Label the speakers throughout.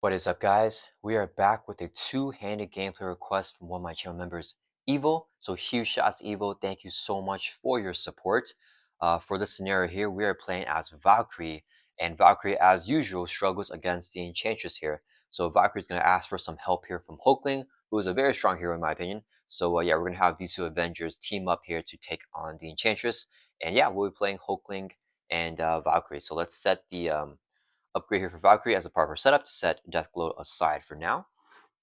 Speaker 1: What is up, guys? We are back with a two-handed gameplay request from one of my channel members, Evil. So huge shots, Evil. Thank you so much for your support. For this scenario here, we are playing as Valkyrie, and Valkyrie, as usual, struggles against the Enchantress here. So Valkyrie is going to ask for some help here from Hulkling, who is a very strong hero in my opinion. So yeah, we're going to have these two Avengers team up here to take on the Enchantress. And yeah, we'll be playing Hulkling and Valkyrie. So let's set the upgrade here for Valkyrie as a part of her setup to set Deathglow aside for now.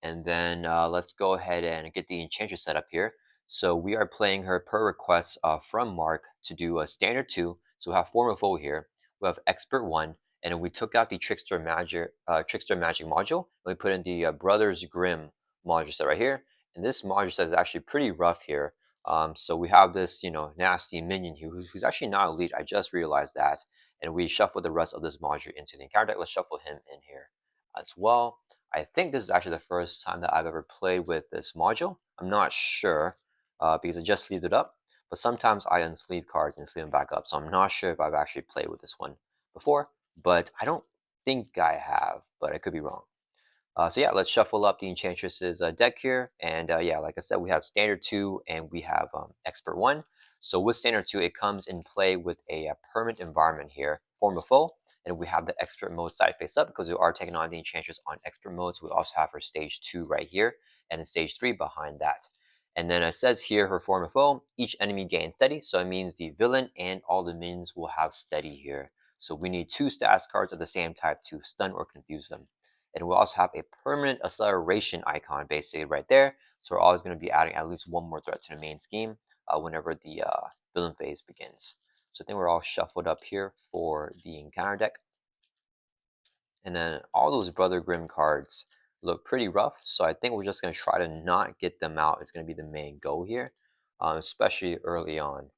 Speaker 1: And then let's go ahead and get the Enchantress set up here. So we are playing her per request from Mark to do a standard 2. So we have Form of Foe here. We have Expert 1. And then we took out the Trickster Magic module. And we put in the Brothers Grimm module set right here. And this module set is actually pretty rough here. So we have this, nasty minion here who's actually not elite. I just realized that. And we shuffle the rest of this module into the encounter deck. Let's shuffle him in here as well. I think this is actually the first time that I've ever played with this module. I'm not sure because I just sleeved it up. But sometimes I unsleeve cards and sleeve them back up. So I'm not sure if I've actually played with this one before. But I don't think I have, but I could be wrong. So yeah, let's shuffle up the Enchantress's deck here. And yeah, like I said, we have Standard 2 and we have Expert 1. So with Standard 2, it comes in play with a permanent environment here, Form of Foe. And we have the Expert mode side face up because we are taking on the Enchantress on Expert mode. So we also have her Stage 2 right here and then Stage 3 behind that. And then it says here, her Form of Foe, each enemy gains steady. So it means the villain and all the minions will have steady here. So we need 2 status cards of the same type to stun or confuse them. And we'll also have a permanent acceleration icon basically right there. So we're always going to be adding at least one more threat to the main scheme whenever the villain phase begins. So I think we're all shuffled up here for the encounter deck. And then all those Brother Grimm cards look pretty rough. So I think we're just going to try to not get them out. It's going to be the main goal here, especially early on.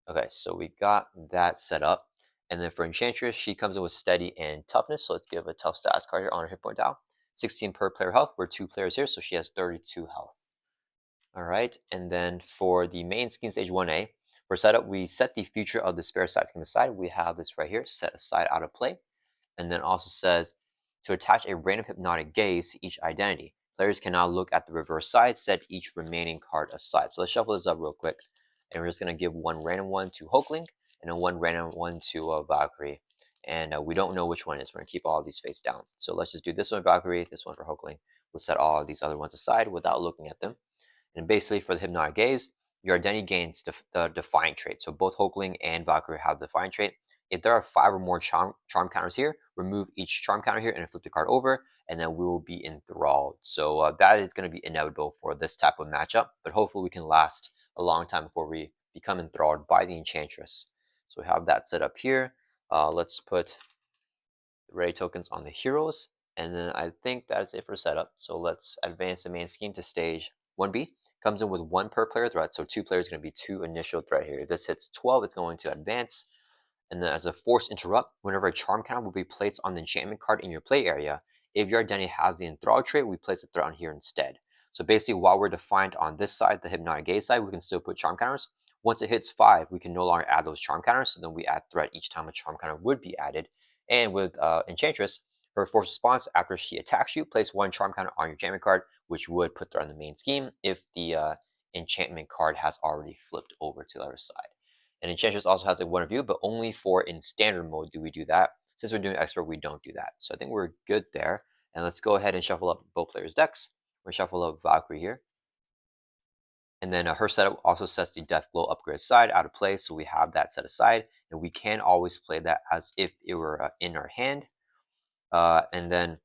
Speaker 1: Okay, so we got that set up. And then for Enchantress, she comes in with Steady and Toughness. So let's give a tough stats card here on her hit point dial. 16 per player health. We're 2 players here, so she has 32 health. All right, and then for the main scheme stage 1A, for setup, we set the future of the spare side scheme aside. We have this right here, set aside out of play. And then also says to attach a random hypnotic gaze to each identity. Players cannot look at the reverse side, set each remaining card aside. So let's shuffle this up real quick. And we're just going to give one random one to Hulkling and then one random one to Valkyrie. And we don't know which one it is. We're going to keep all these face down. So let's just do this one for Valkyrie, this one for Hulkling. We'll set all of these other ones aside without looking at them. And basically for the hypnotic gaze, your identity gains the Defiant trait. So both Hulkling and Valkyrie have the Defiant trait. If there are 5 or more charm counters here, remove each charm counter here and flip the card over, and then we will be enthralled. So that is going to be inevitable for this type of matchup, but hopefully we can last a long time before we become enthralled by the Enchantress. So we have that set up here. Let's put the ready tokens on the heroes, and then I think that's it for setup. So let's advance the main scheme to stage 1B. Comes in with 1 per player threat, so 2 players is going to be 2 initial threat here. If this hits 12, it's going to advance. And then as a force interrupt, whenever a charm counter will be placed on the enchantment card in your play area, if your identity has the enthrall trait, we place a threat on here instead. So basically, while we're defined on this side, the hypnotic gaze side, we can still put charm counters. Once it hits 5, we can no longer add those charm counters, so then we add threat each time a charm counter would be added. And with Enchantress, her force response after she attacks you, place 1 charm counter on your enchantment card, which would put threat on the main scheme if the enchantment card has already flipped over to the other side. And Enchantress also has a one review, but only for in standard mode do we do that. Since we're doing expert, we don't do that. So I think we're good there. And let's go ahead and shuffle up both players' decks. We're shuffle up Valkyrie here. And then her setup also sets the Deathglow upgrade side out of play. So we have that set aside. And we can always play that as if it were in our hand. And then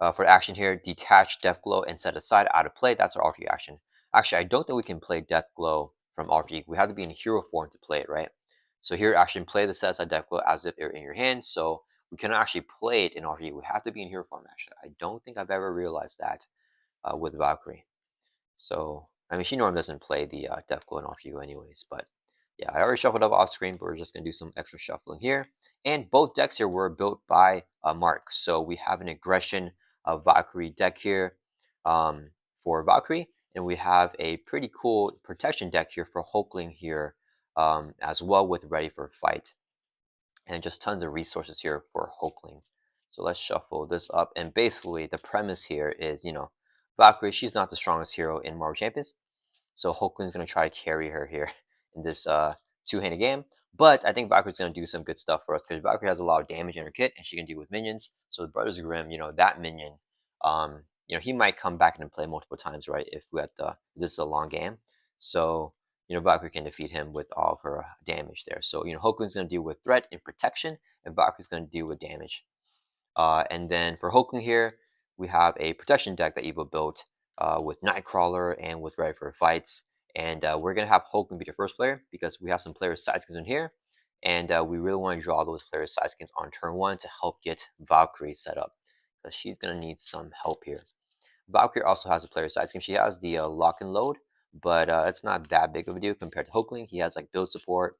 Speaker 1: for action here, detach Deathglow and set aside out of play. That's our alter action. Actually, I don't think we can play Deathglow from alter. We have to be in hero form to play it, right? So here, action play the set aside Deathglow as if they're in your hand. So we cannot actually play it in alter. We have to be in hero form, actually. I don't think I've ever realized that with Valkyrie. So, I mean, she normally doesn't play the Deathglow in alter anyways, but yeah, I already shuffled up off screen, but we're just going to do some extra shuffling here. And both decks here were built by Mark. So we have an aggression Valkyrie deck here for Valkyrie, and we have a pretty cool protection deck here for Hulkling here as well with Ready for Fight, and just tons of resources here for Hulkling. So let's shuffle this up. And basically, the premise here is, Valkyrie, she's not the strongest hero in Marvel Champions. So Hulkling's going to try to carry her here in this two-handed game. But I think Valkyrie's going to do some good stuff for us because Valkyrie has a lot of damage in her kit and she can deal with minions. So the Brothers Grimm, that minion, he might come back and play multiple times, right? If we have this is a long game. So, Valkyrie can defeat him with all of her damage there. So, Hulkling's going to deal with threat and protection and Valkyrie's going to deal with damage. And then for Hulkling here, we have a protection deck that Evo built with Nightcrawler and with Ready for Fights. And we're going to have Hulkling be the first player because we have some players' side skins in here. And we really want to draw those players' side skins on turn 1 to help get Valkyrie set up. Because she's going to need some help here. Valkyrie also has a player side skin. She has the lock and load, but it's not that big of a deal compared to Hulkling. He has like build support,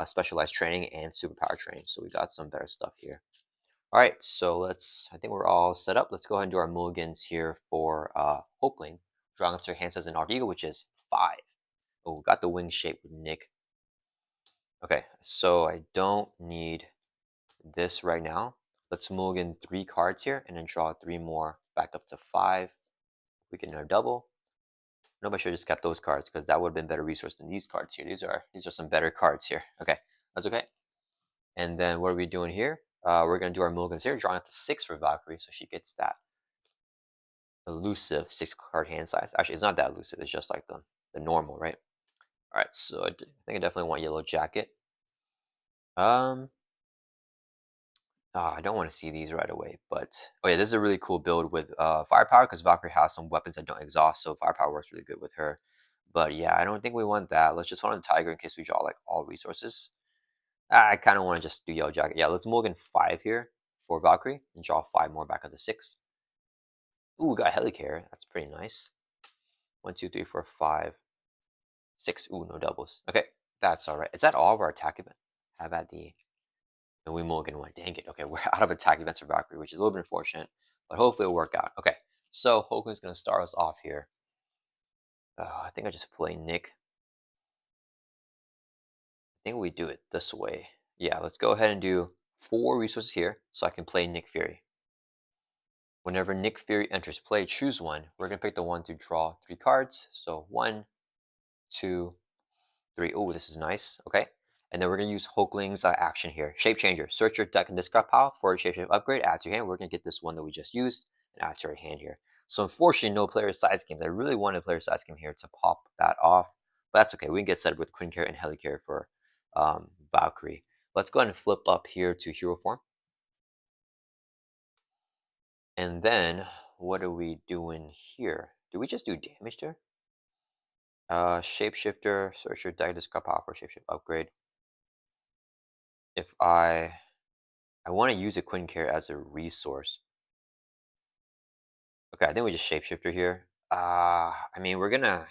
Speaker 1: specialized training, and superpower training. So we got some better stuff here. All right, so I think we're all set up. Let's go ahead and do our mulligans here for Hulkling. Drawing up to your hand says an Artigo, which is 5. Oh, we got the wing shape with Nick. Okay, so I don't need this right now. Let's mulligan 3 cards here and then draw 3 more back up to 5. We can double. Nobody should have just kept those cards because that would have been better resource than these cards here. These are some better cards here. Okay, that's okay. And then what are we doing here? We're going to do our mulligans here, drawing up to 6 for Valkyrie, so she gets that elusive 6-card hand size. Actually, it's not that elusive. It's just like the normal, right? All right, so I think I definitely want Yellow Jacket. I don't want to see these right away, but oh yeah, this is a really cool build with Firepower because Valkyrie has some weapons that don't exhaust, so Firepower works really good with her. But yeah, I don't think we want that. Let's just hold on the Tiger in case we draw like all resources. I kind of want to just do Yellow Jacket. Yeah, let's mulligan 5 here for Valkyrie and draw 5 more back onto 6. Ooh, we got Helicarrier. That's pretty nice. 1, 2, 3, 4, 5, 6. Ooh, no doubles. Okay, that's all right. Is that all of our attack event? Have at the... And we mulligan 1. Dang it. Okay, we're out of attack events for Valkyrie, which is a little bit unfortunate, but hopefully it'll work out. Okay, so Hulkling's going to start us off here. I think I just play Nick. I think we do it this way. Yeah, let's go ahead and do 4 resources here so I can play Nick Fury. Whenever Nick Fury enters play, choose one. We're going to pick the one to draw 3 cards. So 1, 2, 3. Oh, this is nice. Okay. And then we're going to use Hulkling's action here. Shape Changer. Search your deck and discard pile for a Shape upgrade. Add to your hand. We're going to get this one that we just used and add to our hand here. So unfortunately, no player size games. I really wanted a player size game here to pop that off. But that's okay. We can get set up with Queen Carrier and Helicarrier for Valkyrie. Let's go ahead and flip up here to hero form. And then what are we doing here? Do we just do damage there? Shapeshifter, search your deck, discard power for shapeshift upgrade. If I want to use a Queen Carrier as a resource. Okay, I think we just shapeshifter here. I mean, we're gonna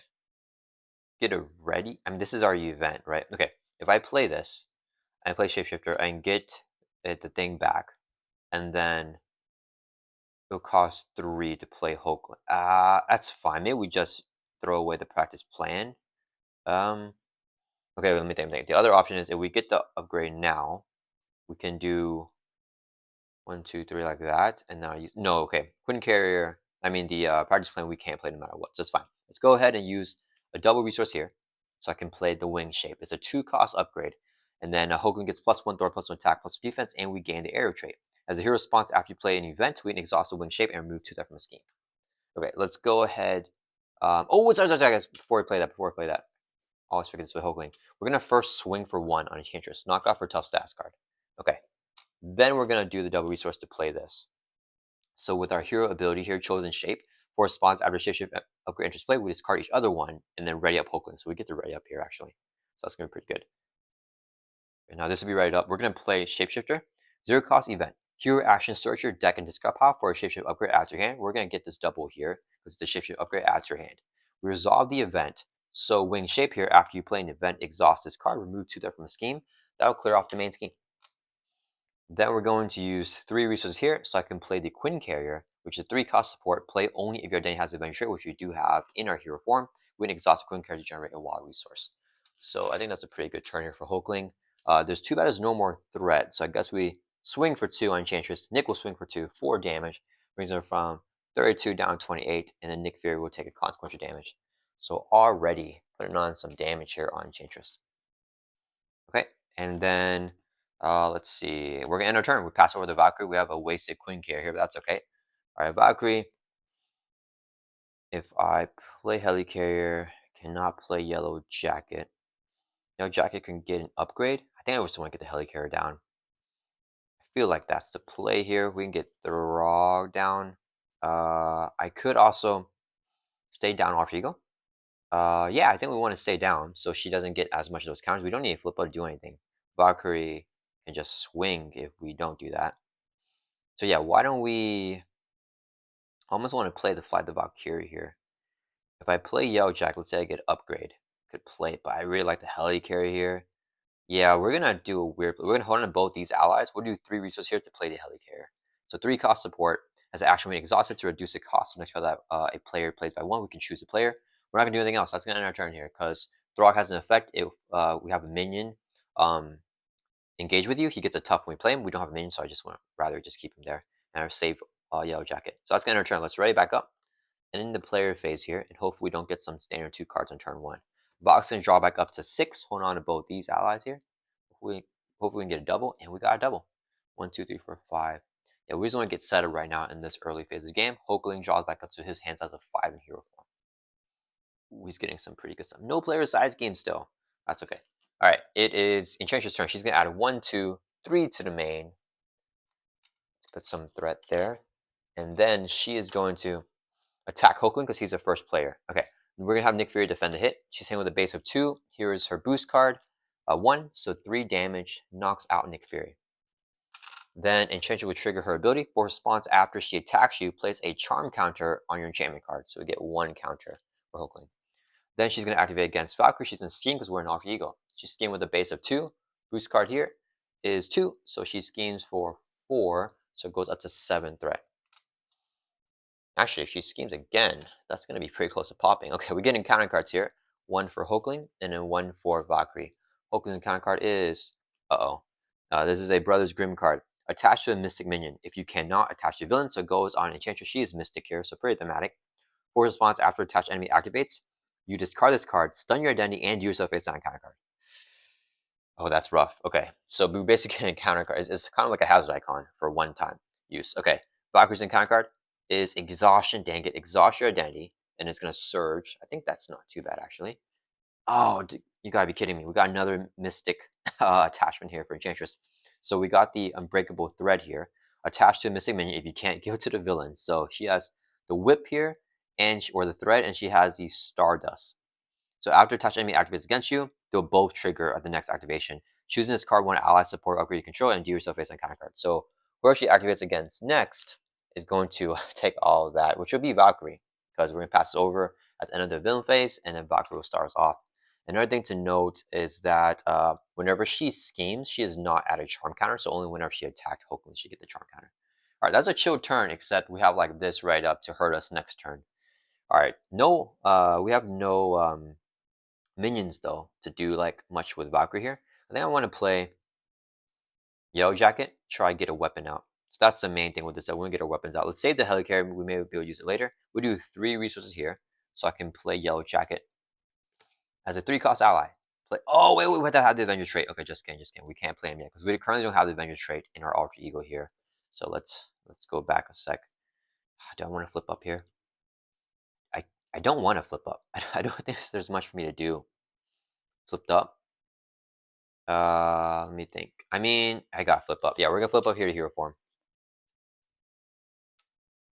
Speaker 1: get a ready. I mean, this is our event, right? Okay, if I play this, I play shapeshifter and get the thing back, and then it'll cost 3 to play Hulkling. That's fine. Maybe we just throw away the practice plan. Okay, let me think. The other option is if we get the upgrade now, we can do 1, 2, 3 like that, and now no. Okay, Queen Carrier. I mean the practice plan we can't play no matter what, so it's fine. Let's go ahead and use a double resource here, so I can play the wing shape. It's a 2-cost upgrade, and then Hulkling gets +1 Thor, +1 attack, +1 defense, and we gain the aerial trait. As a hero response after you play an event, we can exhaust the wing shape and remove 2 from a scheme. Okay, let's go ahead. Oh, sorry, guys. Before we play that, always forget this with Hulkling. We're gonna first swing for 1 on Enchantress, knock off her tough stats card. Okay, then we're gonna do the double resource to play this. So with our hero ability here, chosen shape, for response after shapeshift upgrade enters play, we discard each other one and then ready up Hulkling. So we get to ready up here actually. So that's gonna be pretty good. And now this will be ready up. We're gonna play Shapeshifter, 0-cost event. Hero action, search your deck and discard pile for a shapeshift upgrade, add to your hand. We're gonna get this double here because it's the shapeshift upgrade, add to your hand. We resolve the event. So wing shape here, after you play an event, exhaust this card, remove 2 from the scheme. That'll clear off the main scheme. Then we're going to use 3 resources here, so I can play the Queen Carrier, which is 3-cost support. Play only if your identity has Avenger trait, which we do have in our hero form. We can exhaust Queen Carrier to generate a wild resource. So I think that's a pretty good turn here for Hulkling. There's too bad there's no more threat, so I guess we swing for 2 on Enchantress. Nick will swing for 2, 4 damage, brings her from 32 down 28, and then Nick Fury will take a consequential damage. So already putting on some damage here on Enchantress. Okay, and then let's see. We're gonna end our turn. We pass over the Valkyrie. We have a wasted Queen care here, but that's okay. All right, Valkyrie. If I play Helicarrier, cannot play Yellow Jacket. Yellow Jacket can get an upgrade. I think I just want to get the Helicarrier down. I feel like that's the play here. We can get Throg down. I could also stay down Alter Ego. Yeah, I think we want to stay down so she doesn't get as much of those counters. We don't need a flip to do anything. Valkyrie can just swing if we don't do that. So yeah, why don't we... I almost want to play the Fly the Valkyrie here. If I play Yellow Jack, let's say I get upgrade. Could play it, but I really like the Helicarrier here. Yeah, we're gonna do a weird... We're gonna hold on to both these allies. We'll do 3 resources here to play the Helicarrier. So 3 cost support. As an action, when exhausted to reduce the cost of next time that a player plays by 1, we can choose a player. We're not gonna do anything else. That's gonna end our turn here because Throg has an effect. If we have a minion engage with you, he gets a tough when we play him. We don't have a minion, so I just want to rather just keep him there and save Yellow Jacket. So that's gonna end our turn. Let's ready back up and in the player phase here, and hopefully we don't get some standard 2 cards on turn 1. Box and draw back up to 6. Hold on to both these allies here. Hopefully we can get a double, and we got a double. 1, 2, 3, 4, 5. Yeah, we just want to get set up right now in this early phase of the game. Hulkling draws back up to his hands as a 5 in hero form. Ooh, he's getting some pretty good stuff. No player size game still. That's okay. All right, it is Enchantress' turn. She's going to add 1, 2, 3 to the main. Let's put some threat there. And then she is going to attack Hulkling because he's a first player. Okay, we're going to have Nick Fury defend the hit. She's hitting with a base of 2. Here is her boost card. 1, so 3 damage, knocks out Nick Fury. Then Enchantress will trigger her ability. For response after she attacks you, place a charm counter on your enchantment card. So we get 1 counter for Hulkling. Then she's going to activate against Valkyrie. She's going to scheme because we're an Alter Ego. She's scheming with a base of 2. Boost card here is 2, so she schemes for 4, so it goes up to 7 threat. Actually, if she schemes again, that's going to be pretty close to popping. Okay, we're getting counter cards here. 1 for Hulkling, and then 1 for Valkyrie. Hulkling's counter card is... this is a Brothers Grimm card. Attached to a Mystic minion. If you cannot attach to a villain, so it goes on Enchantress. She is Mystic here, so pretty thematic. For response after attached enemy activates, you discard this card, stun your identity, and do yourself face down counter card. Oh, that's rough. Okay, so we basically get a counter card. It's kind of like a hazard icon for one-time use. Okay, Valkyrie's counter card is Exhaustion. Dang it, exhaust your identity, and it's going to surge. I think that's not too bad, actually. Oh, you gotta be kidding me. We got another Mystic attachment here for Enchantress. So we got the Unbreakable Thread here, attached to a Mystic minion if you can't give it to the villain. So she has the Whip here, or the Thread, and she has the Stardust. So after attached enemy activates against you, they'll both trigger at the next activation. Choosing this card, one ally support upgrade you control, and do yourself face on counter card. So whoever she activates against next is going to take all of that, which will be Valkyrie, because we're going to pass it over at the end of the villain phase, and then Valkyrie will start us off. Another thing to note is that whenever she schemes, she is not at a charm counter, so only whenever she attacked Hulkling, she get the charm counter. All right, that's a chill turn, except we have like this right up to hurt us next turn. All right, we have no minions though to do like much with Valkyrie here. I think I want to play Yellow Jacket, try to get a weapon out. So that's the main thing with this. I want to get our weapons out. Let's save the Helicarrier. We may be able to use it later. We'll do 3 resources here, so I can play Yellow Jacket as a 3-cost ally. Play. Oh wait, we have to have the Avenger trait. Okay, just kidding. We can't play him yet because we currently don't have the Avenger trait in our Alter Ego here. So let's go back a sec. Do I want to flip up here? I don't want to flip up. I don't think there's much for me to do. Flipped up. Let me think. I mean, I got flip up. Yeah, we're gonna flip up here to hero form.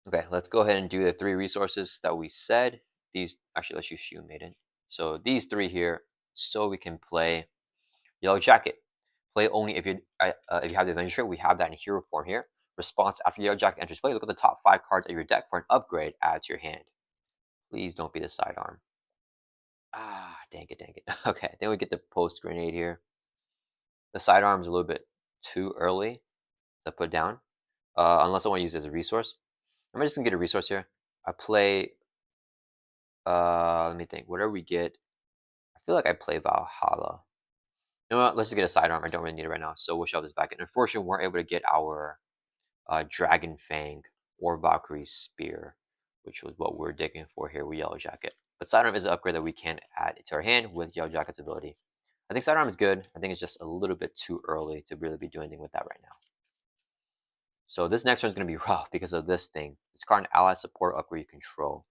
Speaker 1: Okay, let's go ahead and do the 3 resources that we said. These actually, let's use Shield Maiden. So these 3 here, so we can play Yellow Jacket. Play only if you have the Avenger trait. We have that in hero form here. Response after Yellow Jacket enters play. Look at the top 5 cards of your deck for an upgrade added to your hand. Please don't be the sidearm. Ah, dang it. Okay, then we get the post grenade here. The sidearm is a little bit too early to put down, unless I want to use it as a resource. I'm just gonna get a resource here. I play. Let me think. Whatever we get, I feel like I play Valhalla. You know what? Let's just get a sidearm. I don't really need it right now, so we'll shove this back in. Unfortunately, we weren't able to get our Dragon Fang or Valkyrie Spear, which was what we're digging for here with Yellow Jacket. But sidearm is an upgrade that we can add to our hand with Yellow Jacket's ability. I think sidearm is good. I think it's just a little bit too early to really be doing anything with that right now. So this next turn is going to be rough because of this thing. Discard an ally support upgrade you control.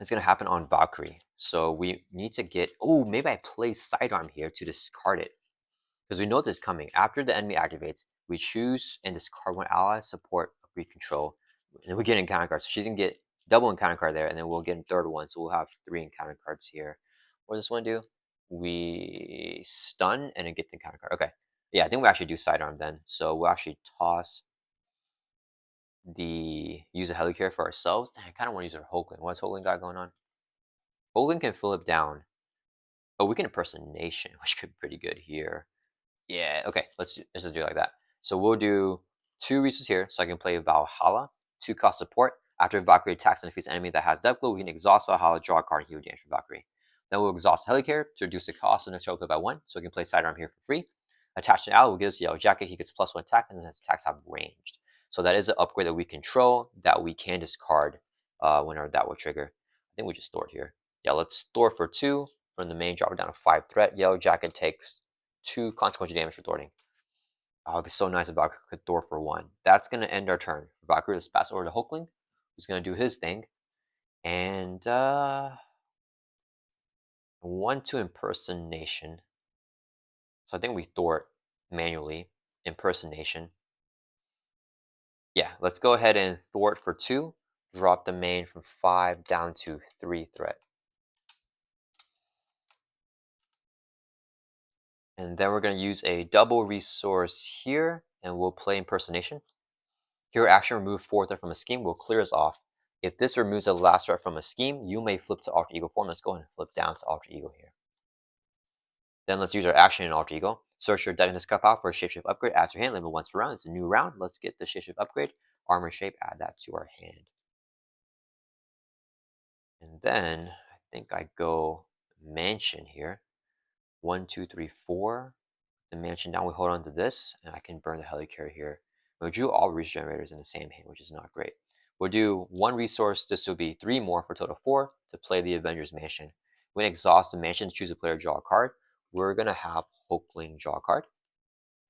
Speaker 1: It's going to happen on Valkyrie. So we need to get... Oh, maybe I play sidearm here to discard it. Because we know this is coming. After the enemy activates, we choose and discard one ally support upgrade control. And we get encounter cards. So she's going to get double encounter card there, and then we'll get a third one. So we'll have 3 encounter cards here. What does this one do? We stun and then get the encounter card. Okay. Yeah, I think we actually do sidearm then. So we'll actually toss use a Helicarrier for ourselves. Dang, I kind of want to use our Hulkling. What's Hulkling got going on? Hulkling can flip down. Oh, we can impersonation, which could be pretty good here. Yeah, okay, let's just do it like that. So we'll do 2 resources here, so I can play Valhalla, 2 cost support. After Valkyrie attacks and defeats an enemy that has Death Blow, we can exhaust Valhalla, draw a card, and heal damage from Valkyrie. Then we'll exhaust Helicarrier to reduce the cost of the next by 1, so we can play sidearm here for free. Attached to an ally will give us a Yellow Jacket, he gets +1 attack, and then his attacks have ranged. So that is an upgrade that we control that we can discard whenever that will trigger. I think we just store it here. Yeah, let's store for 2. From the main, drop it down to 5 threat. Yellow Jacket takes 2 consequential damage for thwarting. Oh, it'd be so nice if Valkyrie could thwart for 1. That's going to end our turn. Valkyrie just pass over to Hulkling, who's going to do his thing. And 1-2 impersonation. So I think we thwart manually. Impersonation. Yeah, let's go ahead and thwart for 2. Drop the main from 5 down to 3 threat. And then we're going to use a double resource here, and we'll play impersonation. Your action remove 4 threat from a scheme will clear us off. If this removes the last threat from a scheme, you may flip to alter ego form. Let's go ahead and flip down to alter ego here. Then let's use our action in alter ego. Search your deck in this cup out for a shapeshift upgrade. Add to your hand, limit once per round. It's a new round. Let's get the shapeshift upgrade. Armor shape, add that to our hand. And then I think I go mansion here. 1, 2, 3, 4. The mansion down. We hold on to this, and I can burn the helicarrier here. We drew all regenerators in the same hand, which is not great. We'll do 1 resource. This will be 3 more for a total of 4 to play the Avenger's Mansion. When exhaust the mansion, choose a player, draw a card. We're gonna have Hulkling draw a card.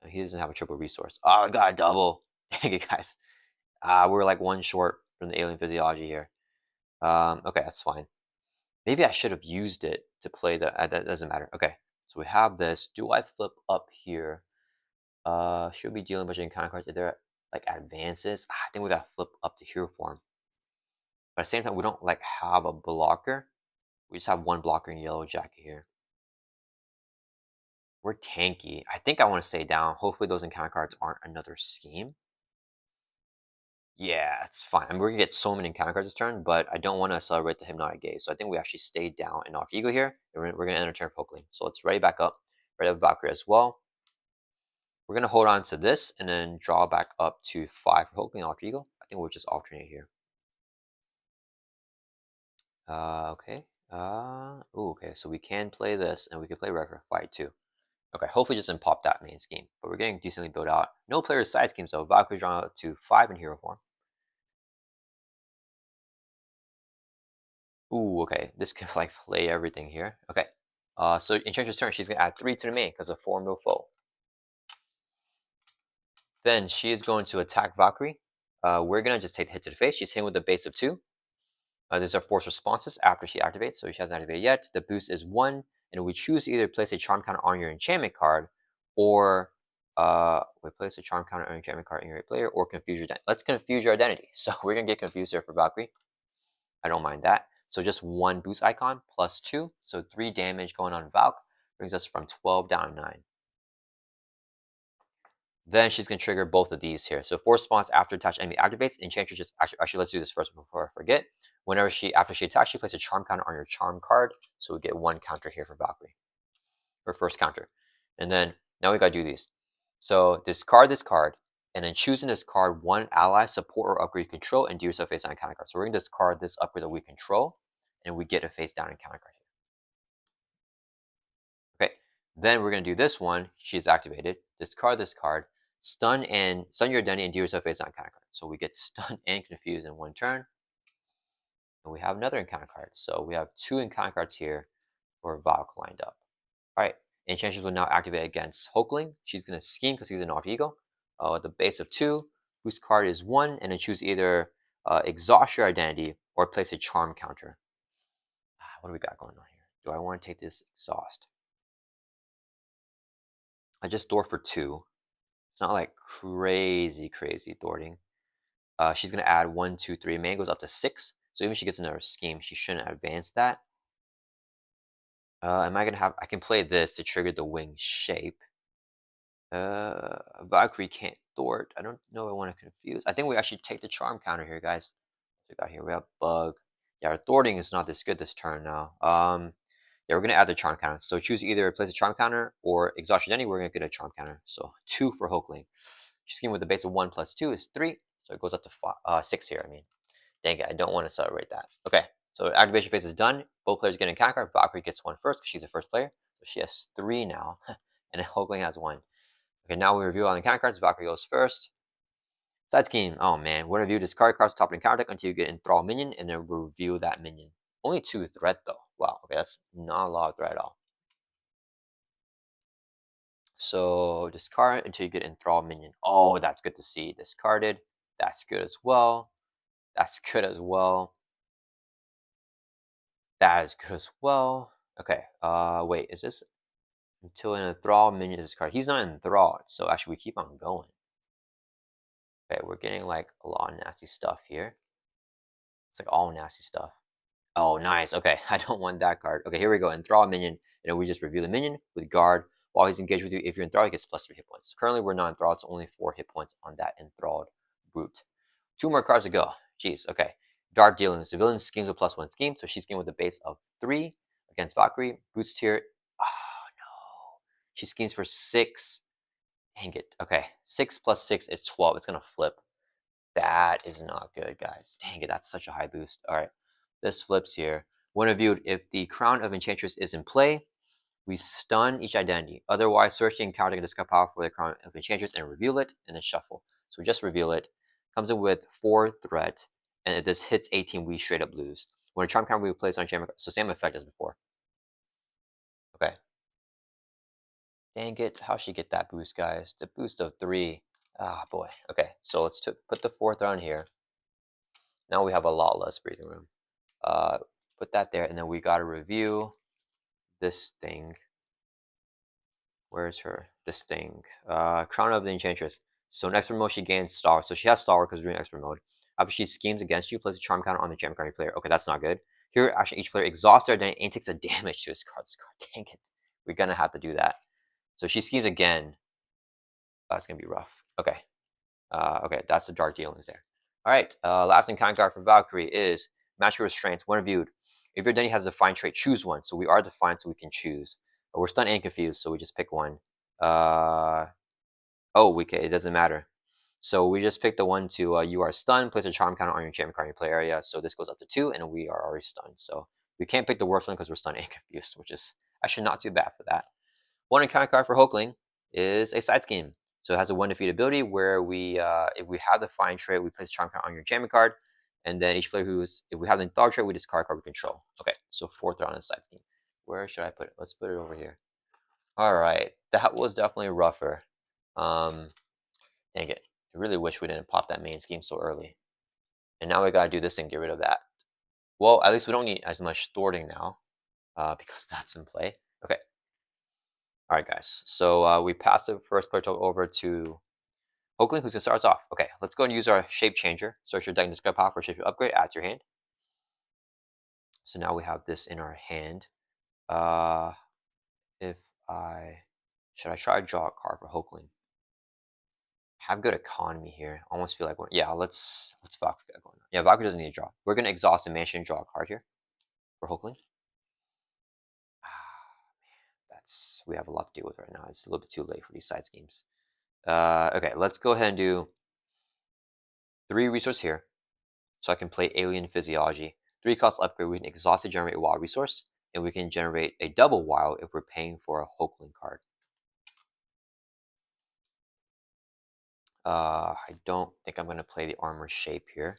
Speaker 1: He doesn't have a triple resource. Oh, I got a double. Dang it, guys. We're like 1 short from the alien physiology here. Okay, that's fine. Maybe I should have used it to play the. That doesn't matter. Okay, so we have this. Do I flip up here? Should we deal with a bunch of encounter cards? Are there like advances? I think we gotta flip up to hero form. But at the same time, we don't like have a blocker. We just have 1 blocker in Yellow Jacket here. We're tanky. I think I want to stay down. Hopefully those encounter cards aren't another scheme. Yeah, it's fine. I mean, we're gonna get so many encounter cards this turn, but I don't want to accelerate the Hypnotic Gaze. So I think we actually stay down in Alter Ego here. And we're gonna enter turn Hulkling. So let's ready back up. Ready up Valkyrie as well. We're gonna hold on to this and then draw back up to 5 for Hulkling Alter Ego. I think we'll just alternate here. Okay. Okay. So we can play this, and we can play Record Fight too. Okay. Hopefully, just didn't pop that main scheme. But we're getting decently built out. No player side scheme, so Valkyrie drawn out to 5 in hero form. Ooh. Okay. This can like play everything here. Okay. So Enchantress turn, she's gonna add 3 to the main because of Form No Foe. Then she is going to attack Valkyrie. We're gonna just take the hit to the face. She's hitting with the base of 2. These are force responses after she activates, so she hasn't activated yet. The boost is 1, and we choose to either place a charm counter on your enchantment card, or we place a charm counter on your enchantment card in your player, or confuse your identity. Let's confuse your identity. So we're gonna get confused here for Valkyrie. I don't mind that. So just 1 boost icon plus 2, so 3 damage going on Valk brings us from 12 down to 9. Then she's going to trigger both of these here. So force response after attached enemy activates. Enchantress just actually let's do this first before I forget. Whenever after she attacks, she places a charm counter on your charm card. So we get 1 counter here for Valkyrie. Her first counter. And then now we gotta do these. So discard this card, and then choosing this card 1 ally, support, or upgrade control, and do yourself face down encounter card. So we're gonna discard this upgrade that we control, and we get a face down encounter card here. Then we're gonna do this one. She's activated. Discard this card. Stun your identity and deal yourself face on encounter card. So we get stunned and confused in one turn. And we have another encounter card. So we have 2 encounter cards here for Valk lined up. Alright, Enchantress will now activate against Hulkling. She's gonna scheme because he's an off ego. At the base of 2, whose card is 1, and then choose either exhaust your identity or place a charm counter. What do we got going on here? Do I want to take this exhaust? I just thwart for 2. It's not like crazy thwarting. She's gonna add 1, 2, 3. Man goes up to 6. So even if she gets another scheme, she shouldn't advance that. Am I gonna have? I can play this to trigger the wing shape. Valkyrie can't thwart. I don't know. I want to confuse. I think we actually take the charm counter here, guys. We got here. We have bug. Yeah, our thwarting is not this good this turn now. Yeah, we're gonna add the charm counter. So choose either place a charm counter or exhaustion any. We're gonna get a charm counter. So 2 for Hulkling. Scheme with the base of 1 plus 2 is 3. So it goes up to 6 here. I mean, dang it, I don't want to celebrate that. Okay, so activation phase is done. Both players get an encounter card. Valkyrie gets 1 first because she's the first player. So she has 3 now, and then Hulkling has 1. Okay, now we review all the encounter cards. Valkyrie goes first. Side scheme. Oh man, we'll review discard cards top of the encounter deck until you get enthrall minion, and then we'll review that minion. Only 2 threat though. Wow, okay, that's not a lot of threat at all. So discard until you get enthrall minion. Oh, that's good to see. Discarded. That's good as well. That's good as well. That is good as well. Okay, wait, is this until an enthrall minion is discarded? He's not enthralled, so actually we keep on going. Okay, we're getting like a lot of nasty stuff here. It's like all nasty stuff. Oh, nice. Okay, I don't want that card. Okay, here we go. Enthrall minion. And then we just review the minion with guard. While he's engaged with you, if you're enthralled, he gets plus 3 hit points. Currently, we're not enthralled, so only 4 hit points on that enthralled brute. 2 more cards to go. Jeez, okay. Dark Dealing. Civilian schemes with plus 1 scheme, so she's schemed with a base of 3 against Valkyrie. Brute's tier. Oh, no. She schemes for 6. Dang it. Okay, 6 plus 6 is 12. It's going to flip. That is not good, guys. Dang it, that's such a high boost. All right, this flips here. When reviewed, if the crown of Enchantress is in play, we stun each identity. Otherwise, search the encounter and discard power for the crown of Enchantress and reveal it, and then shuffle. So just reveal it. Comes in with 4 threat, and if this hits 18, we straight up lose. When a charm counter we place on chamber, so same effect as before. Okay. Dang it, how she get that boost, guys? The boost of 3. Ah, boy. Okay, so let's put the 4th on here. Now we have a lot less breathing room. Put that there, and then we gotta review this thing. Where's her? This thing. Crown of the Enchantress. So in expert mode, she gains Star. So she has Star because we're doing expert mode. After she schemes against you, place a charm counter on the gem card player. Okay, that's not good. Here, actually, each player exhausts their identity and takes a damage to his card. Dang it. We're gonna have to do that. So she schemes again. That's gonna be rough. Okay. Okay, that's the dark dealings there. All right, last encounter card for Valkyrie is Master Restraints. When reviewed, if your identity has a defined trait, choose one. So we are defined, so we can choose. But we're stunned and confused, so we just pick one. Okay, it doesn't matter. So we just pick the one to you are stunned, place a charm counter on your enchantment card in your play area. So this goes up to 2, and we are already stunned. So we can't pick the worst one because we're stunned and confused, which is actually not too bad for that. One encounter card for Hulkling is a side scheme. So it has a 1 defeat ability where we, if we have the fine trait, we place a charm card on your enchantment card, and then each player if we have the dog trait, we discard a card we control. Okay, so 4th round on the side scheme. Where should I put it? Let's put it over here. All right, that was definitely rougher. Dang it, I really wish we didn't pop that main scheme so early. And now we gotta do this thing, get rid of that. Well, at least we don't need as much thwarting now, because that's in play. Okay. All right, guys. So we pass the first player over to Hulkling, who's gonna start us off. Okay, let's go and use our shape changer. Search your deck and discard power for shape upgrade. Add to your hand. So now we have this in our hand. If should I try to draw a card for Hulkling? Have good economy here. Almost feel like yeah. Let's Valkyrie get going. Yeah, Valkyrie doesn't need to draw. We're gonna exhaust the mansion and draw a card here for Hulkling. We have a lot to deal with right now. It's a little bit too late for these side schemes. Okay, let's go ahead and do 3 resource here. So I can play Alien Physiology. 3 cost upgrade, we can exhaust to generate a wild resource. and we can generate a double wild if we're paying for a Hulkling card. I don't think I'm going to play the armor shape here.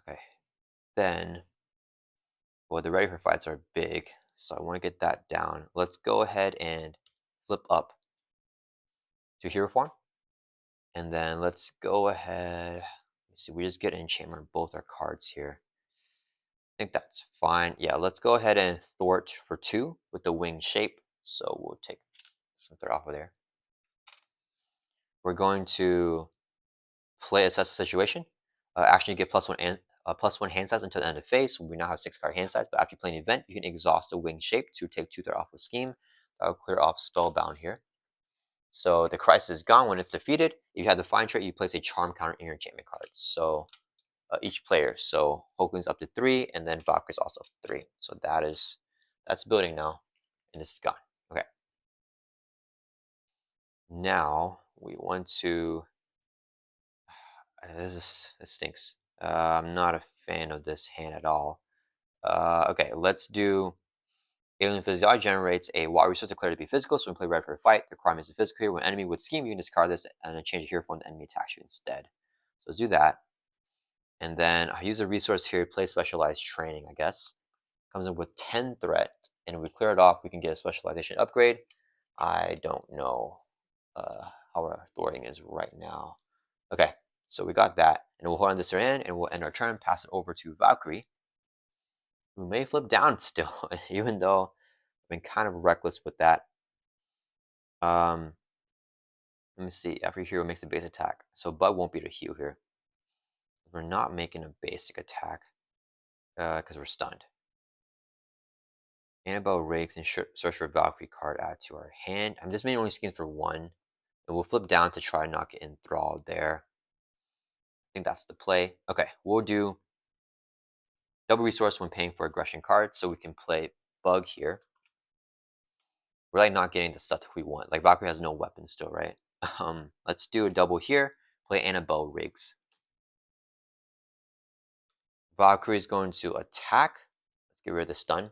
Speaker 1: Okay, then, well, the ready for fights are big, so I want to get that down. Let's go ahead and flip up to hero form, and then let's go ahead. Let's see, we just get an enchantment on both our cards here. I think that's fine. Yeah, let's go ahead and thwart for 2 with the wing shape. So we'll take something off of there. We're going to play assess the situation. Actually, get +1 and +1 hand size until the end of phase. So we now have 6-card hand size. But after you play an event, you can exhaust the wing shape to take 2 threat off of scheme. That'll clear off spellbound here. So the crisis is gone when it's defeated. If you have the fine trait, you place a charm counter in your enchantment card. So each player. So Hulkling's up to 3, and then Valkyrie's also up to 3. So that's building now, and this is gone. Okay. Now we want to. This stinks. I'm not a fan of this hand at all. Okay, let's do. Alien Physiology generates a wild resource declared to be physical, so when play red for a fight, the requirement is physical here. When enemy would scheme, you can discard this and then change the hero form the enemy attacks you instead. So let's do that. And then I use a resource here, play specialized training, I guess. Comes in with 10 threat, and if we clear it off, we can get a specialization upgrade. I don't know how our thwarting is right now. Okay, so we got that, and we'll hold on this our hand, and we'll end our turn, pass it over to Valkyrie, who may flip down still, even though I've been kind of reckless with that. Let me see. Every hero makes a base attack, so Bug won't be the heal here. We're not making a basic attack because we're stunned. Annabelle Rakes and search for Valkyrie card add to our hand. I'm just making only skins for 1, and we'll flip down to try not get enthralled there. I think that's the play. Okay, we'll do double resource when paying for aggression cards, so we can play Bug here. We're like not getting the stuff that we want. Like Valkyrie has no weapon still, right? Let's do a double here. Play Annabelle Riggs. Valkyrie is going to attack. Let's get rid of the stun.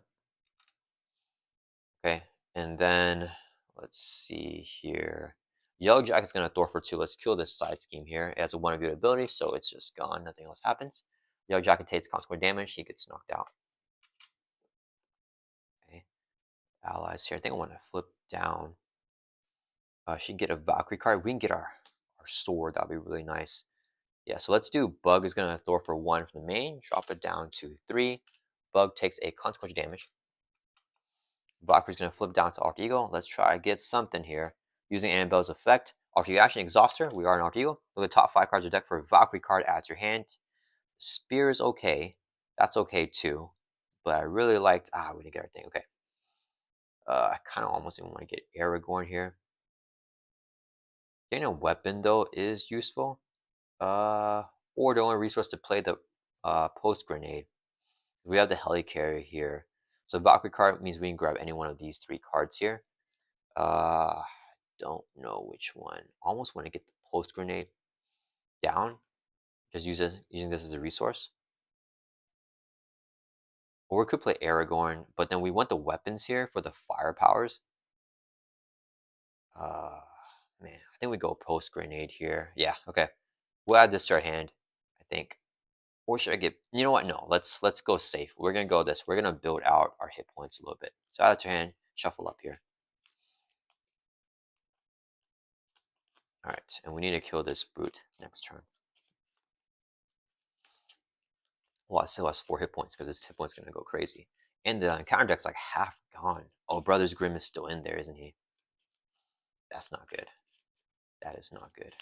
Speaker 1: Okay, and then let's see here. Yellow Jacket's going to Thor for 2. Let's kill this side scheme here. It has a 1 of your ability, so it's just gone. Nothing else happens. Yellow Jacket takes consequent damage. He gets knocked out. Okay, allies here. I think I want to flip down. She get a Valkyrie card. We can get our sword. That'll be really nice. Yeah, so let's do Bug is going to Thor for 1 from the main. Drop it down to 3. Bug takes a consequential damage. Valkyrie's going to flip down to Alter Ego. Let's try to get something here. Using Annabelle's effect, after you actually exhaust her, we are an Alter Ego. Look at the top 5 cards of the deck for a Valkyrie card, add to your hand. Spear is okay. That's okay too. But I really liked. We didn't get our thing. Okay. I kind of almost even want to get Aragorn here. Getting a weapon though is useful. Or the only resource to play the post grenade. We have the helicarrier here. So Valkyrie card means we can grab any one of these 3 cards here. Don't know which one. Almost want to get the post grenade down. Just using this as a resource. Or we could play Aragorn, but then we want the weapons here for the fire powers. Man, I think we go post grenade here. Yeah, okay. We'll add this to our hand, I think. Or should I get? You know what? No, let's go safe. We're gonna go this. We're gonna build out our hit points a little bit. So add it to your hand. Shuffle up here. All right, and we need to kill this brute next turn. Well, it still has 4 hit points because this hit point's gonna go crazy. And the encounter deck's like half gone. Oh, Brother's Grimm is still in there, isn't he? That's not good. That is not good.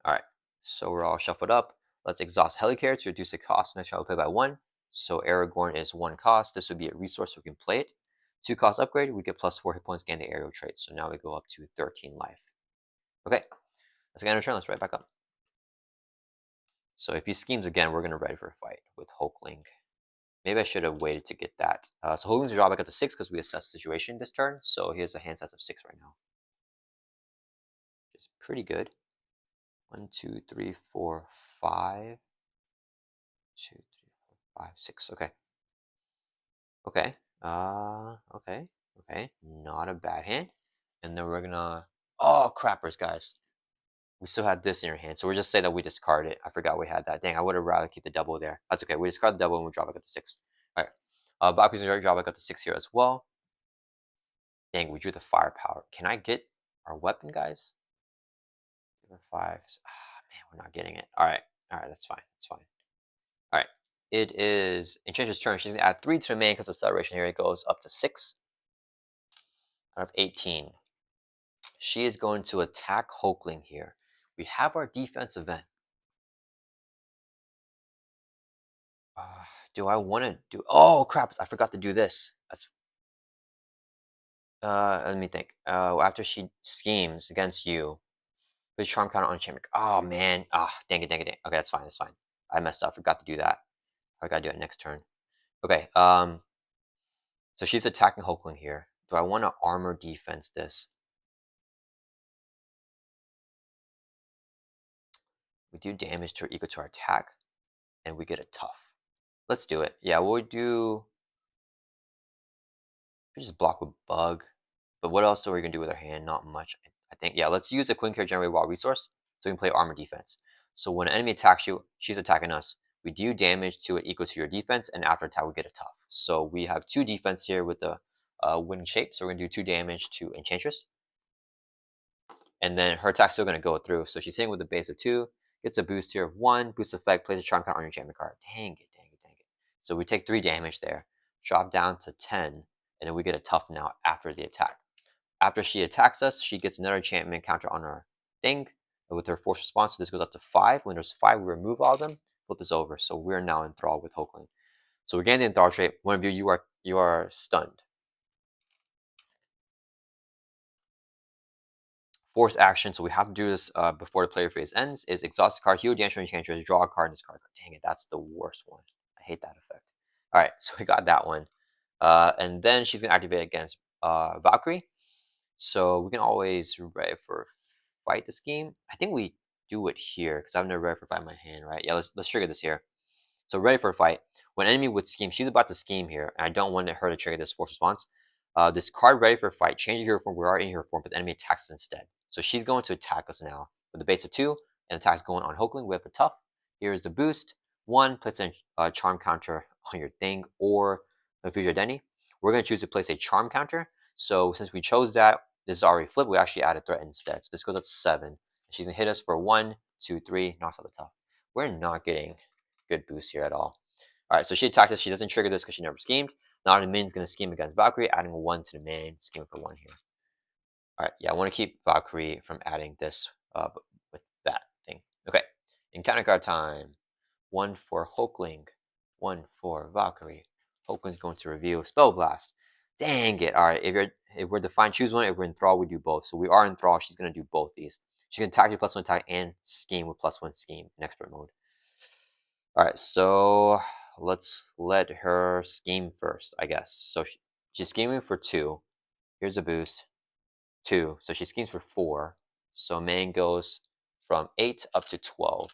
Speaker 1: All right, so we're all shuffled up. Let's exhaust Helicarrier to reduce the cost. Next shall play by 1. So Aragorn is 1 cost. This would be a resource, so we can play it. 2 cost upgrade, we get +4 hit points, gain the aerial trait. So now we go up to 13 life. Okay, let's get our turn. Let's right back up. So if he schemes again, we're gonna ready for a fight with Hulkling. Maybe I should have waited to get that. So Hulkling's drawback up to 6 because we assess the situation this turn. So he has a hand size of 6 right now, which is pretty good. 1, 2, 3, 4, 5. 2, 3, 4, 5, 6. Okay. Okay. Okay. Okay. Not a bad hand. And then we're gonna. Oh, crappers, guys. We still have this in your hand, so we're just saying that we discard it. I forgot we had that. Dang, I would have rather keep the double there. That's okay. We discard the double and we drop back up to 6. All right. Valkyrie's gonna drop back up to 6 here as well. Dang, we drew the firepower. Can I get our weapon, guys? 5. Ah, man, we're not getting it. All right. All right. That's fine. That's fine. All right. It is Enchantress' turn. She's gonna add 3 to the main because of acceleration here. It goes up to 6 out of 18. She is going to attack Hulkling here. We have our defense event. Do I want to do? Oh crap! I forgot to do this. That's. Let me think. After she schemes against you, put charm counter on enchantment. Oh man. Ah, dang it, dang it, dang it. Okay, that's fine. That's fine. I messed up. Forgot to do that. I gotta do it next turn. Okay. So she's attacking Hulkling here. Do I want to armor defense this? We do damage to her equal to our attack, and we get a tough. Let's do it. Yeah, we'll do. We just block with bug. But what else are we gonna do with our hand? Not much. I think. Yeah, let's use a Queen Care Generate Wild Resource so we can play armor defense. So when an enemy attacks you, she's attacking us. We do damage to it equal to your defense, and after attack we get a tough. So we have 2 defense here with the wooden shape. So we're gonna do 2 damage to Enchantress, and then her attack's still gonna go through. So she's hitting with a base of 2, gets a boost here of 1, boost effect, plays a charm count on your enchantment card. Dang it, dang it, dang it. So we take 3 damage there, drop down to 10, and then we get a tough now after the attack. After she attacks us, she gets another enchantment counter on her thing with her force response. So this goes up to 5. When there's 5, we remove all of them, flip this over. So we're now enthralled with Hulkling. So we're getting the enthralled trait. One of you are stunned. Force action, so we have to do this before the player phase ends, is exhaust the card, heal damage from Enchantress, draw a card in this card. Dang it, that's the worst one. I hate that effect. Alright, so we got that one. And then she's going to activate against Valkyrie. So we can always ready for fight this game. I think we do it here because I've never ready for fight in my hand, right? Yeah, let's trigger this here. So ready for a fight. When enemy would scheme, she's about to scheme here, and I don't want her to trigger this force response. This card ready for a fight. Change your hero form. We are in hero form, but the enemy attacks instead. So she's going to attack us now with a base of 2, and attacks going on Hulkling. We have a tough. Here's the boost. 1, place a charm counter on your thing or the future identity. We're going to choose to place a charm counter. So since we chose that, this is already flipped. We actually add a threat instead. So this goes up to 7. She's going to hit us for 1, 2, 3, knocks out the tough. We're not getting good boost here at all. Alright, so she attacked us. She doesn't trigger this because she never schemed. Now the min's going to scheme against Valkyrie, adding 1 to the main, scheme for 1 here. Alright, yeah, I want to keep Valkyrie from adding this with that thing. Okay, encounter card time. 1 for Hulkling, 1 for Valkyrie. Hulkling's going to reveal Spell Blast. Dang it. Alright, if we're defined, choose one. If we're enthralled, we do both. So we are enthralled. She's going to do both these. She can attack you +1 attack and scheme with +1 scheme in expert mode. Alright, so let's let her scheme first, I guess. So she's scheming for 2. Here's a boost. 2. So she schemes for 4. So main goes from 8 up to 12.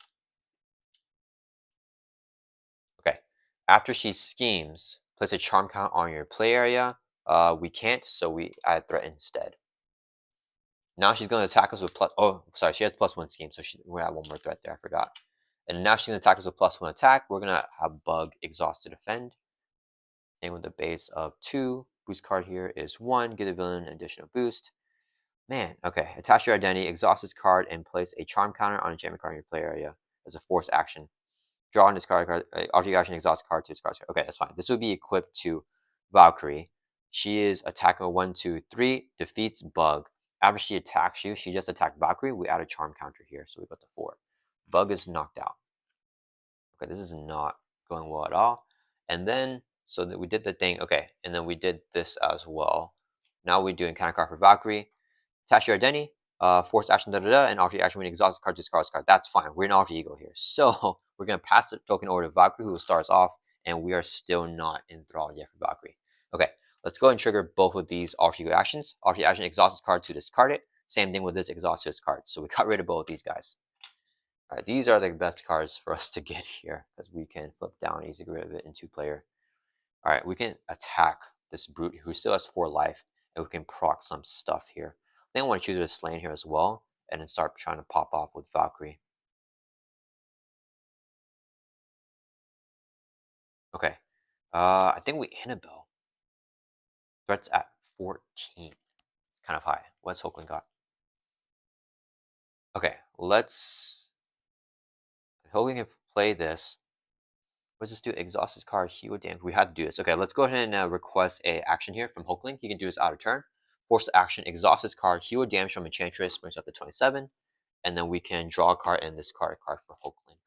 Speaker 1: Okay. After she schemes, place a charm count on your play area. We can't, so we add threat instead. Now she's going to attack us with plus. Oh, sorry, she has +1 scheme, so we have 1 more threat there. I forgot. And now she's going to attack us with +1 attack. We're going to have bug exhaust to defend. And with a base of 2, boost card here is 1. Give the villain an additional boost. Man, okay. Attach your identity, exhaust this card, and place a charm counter on a enchantment card in your play area as a force action. Draw on this card, object action, exhaust card to discard. Okay, that's fine. This will be equipped to Valkyrie. She is attacking 1, 2, 3, defeats bug. After she attacks you, she just attacked Valkyrie. We add a charm counter here, so we got the 4. Bug is knocked out. Okay, this is not going well at all. And then, so that we did the thing, okay, and then we did this as well. Now we're doing counter card for Valkyrie. Attach your identity, force action, and object action when you exhaust card, discard this card. That's fine. We're an alter ego here. So we're going to pass the token over to Valkyrie, who will start us off, and we are still not enthralled yet for Valkyrie. Okay, let's go and trigger both of these alter ego actions. Alter action, exhaust this card to discard it. Same thing with this, exhaust this card. So we got rid of both of these guys. All right, these are the best cards for us to get here because we can flip down easy, get rid of it in 2-player. Alright, we can attack this brute who still has 4 life, and we can proc some stuff here. I think I want to choose a Slain here as well, and then start trying to pop off with Valkyrie. Okay. I think we Annabelle. Threats at 14. Kind of high. What's Hulkling got? Okay, let's. Hulkling can play this. Let's just do exhaust his card, heal damage. We had to do this. Okay, let's go ahead and request a action here from Hulkling. He can do this out of turn. Force the action, exhaust his card, heal damage from Enchantress, brings up to 27. And then we can draw a card and discard a card for Hulkling.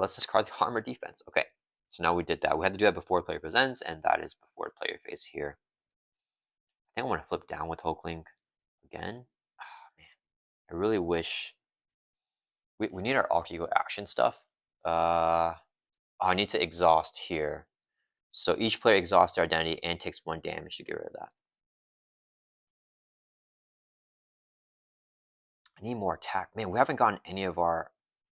Speaker 1: Let's discard the armor defense. Okay, so now we did that. We had to do that before the player presents, and that is before the player phase here. I think I want to flip down with Hulkling again. Oh, man, I really wish we need our alter ego action stuff. I need to exhaust here. So each player exhausts their identity and takes 1 damage to get rid of that. I need more attack. Man, we haven't gotten any of our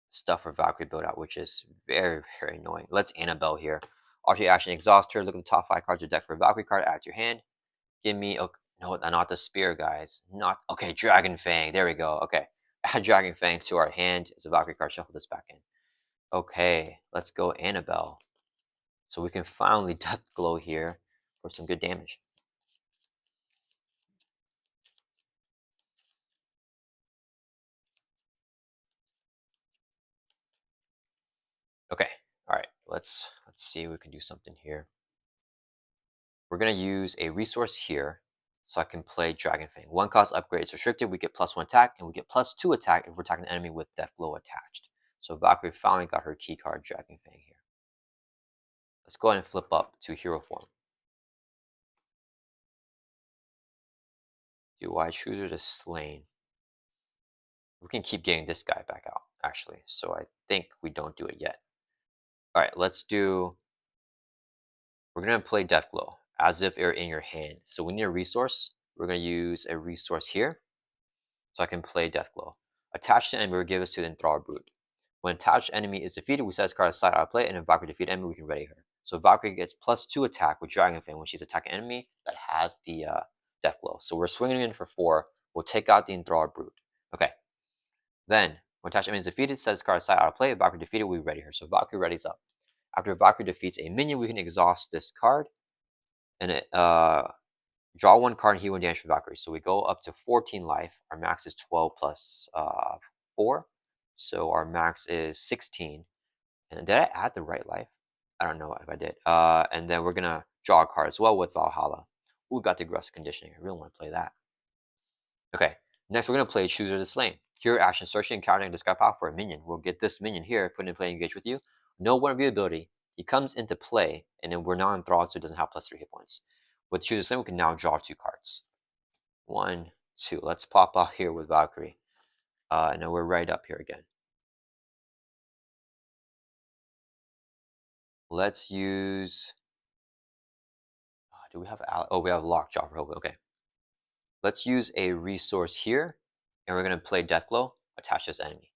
Speaker 1: stuff for Valkyrie build out, which is very, very annoying. Let's Annabelle here. Alter action, exhaust her. Look at the top 5 cards of the deck for a Valkyrie card. Add to your hand. Give me no, not the spear, guys. Not okay. Dragon Fang. There we go. Okay, add Dragon Fang to our hand. It's a Valkyrie card. Shuffle this back in. Okay, let's go Annabelle. So we can finally Death Glow here for some good damage. Okay, all right. Let's see if we can do something here. We're gonna use a resource here, so I can play Dragon Fang. 1 cost upgrade is restricted. We get +1 attack, and we get +2 attack if we're attacking an enemy with Death Glow attached. So Valkyrie finally got her key card, Dragon Fang here. Let's go ahead and flip up to hero form. Do I choose her to Slain? We can keep getting this guy back out, actually. So I think we don't do it yet. All right, let's do. We're gonna play Death Glow as if they're in your hand. So we need a resource. We're gonna use a resource here, so I can play Death Glow. Attached to enemy will give us to the Enthralled Brute. When attached enemy is defeated, we set this card aside out of play, and if Valkyrie defeat enemy, we can ready her. So Valkyrie gets +2 attack with Dragon Fang when she's attacking enemy that has the Death Glow. So we're swinging in for 4. We'll take out the Enthralled Brute. Okay. Then, when attached enemy is defeated, set this card aside out of play. If Valkyrie defeated, we ready her. So Valkyrie readies up. After Valkyrie defeats a minion, we can exhaust this card and draw 1 card and heal 1 damage for Valkyrie. So we go up to 14 life. Our max is 12 plus 4. So our max is 16. And did I add the right life? I don't know if I did. And then we're going to draw a card as well with Valhalla. Ooh, got the aggressive conditioning. I really want to play that. Okay, next we're going to play Chooser the Slain. Hero action, searching and countering discard power for a minion. We'll get this minion here, put in play, engage with you. No one view ability. He comes into play, and then we're not enthralled, so it doesn't have +3 hit points. With Chooser the Slain, we can now draw 2 cards. 1, 2. Let's pop out here with Valkyrie. And then we're right up here again. Let's use. Do we have? Oh, we have Lockjaw for Hope. Okay. Let's use a resource here, and we're going to play Deathglow, attach this enemy.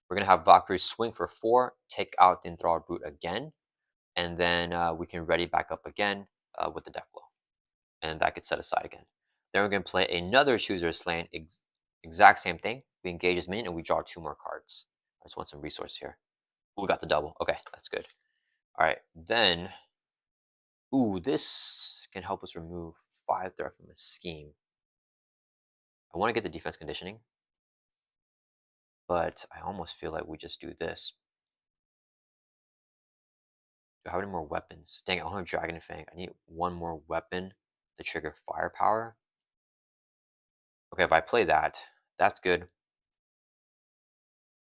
Speaker 1: We're going to have Valkyrie swing for 4, take out the Enthralled Brute again, and then we can ready back up again with the Deathglow. And that gets set aside again. Then we're going to play another Chooser Slain, exact same thing. We engage this minion, and we draw 2 more cards. I just want some resource here. Ooh, we got the double. Okay, that's good. All right, then. Ooh, this can help us remove 5 threat from a scheme. I want to get the defense conditioning, but I almost feel like we just do this. Do I have any more weapons? Dang it, I don't have Dragon Fang. I need 1 more weapon to trigger Firepower. Okay, if I play that, that's good.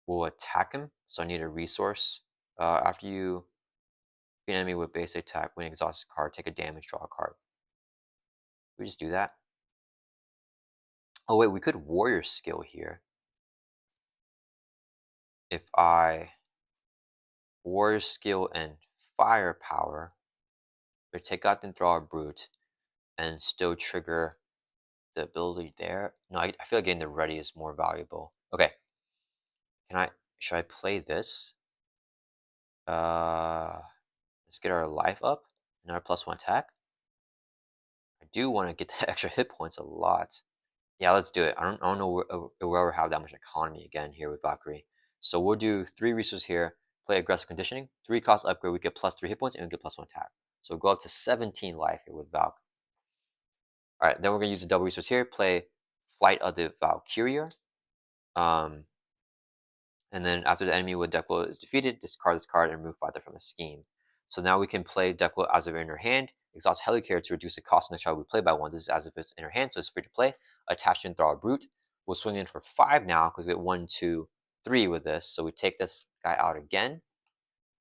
Speaker 1: We'll attack him, so I need a resource. After you beat an enemy with basic attack, when exhaust a card, take a damage, draw a card. We just do that. Oh wait, we could warrior skill here. If I warrior skill and firepower, we take out the Enthralled Brute and still trigger the ability there. No, I feel like getting the ready is more valuable. Okay. Should I play this? Let's get our life up and our +1 attack. I do want to get the extra hit points a lot. Yeah, let's do it. I don't know where we'll ever have that much economy again here with Valkyrie. So we'll do 3 resources here, play aggressive conditioning, 3 cost upgrade, we get +3 hit points, and we get +1 attack. So we'll go up to 17 life here with Valk. Alright, then we're going to use the double resource here, play Flight of the Valkyrie. And then after the enemy with deck blow is defeated, discard this card and remove Fighter from the scheme. So now we can play deck blow as if in our hand, exhaust Helicarrier to reduce the cost of the child we play by 1. This is as if it's in our hand, so it's free to play. Attach to Enthrall Brute. We'll swing in for 5 now because we get 1, 2, 3 with this. So we take this guy out again,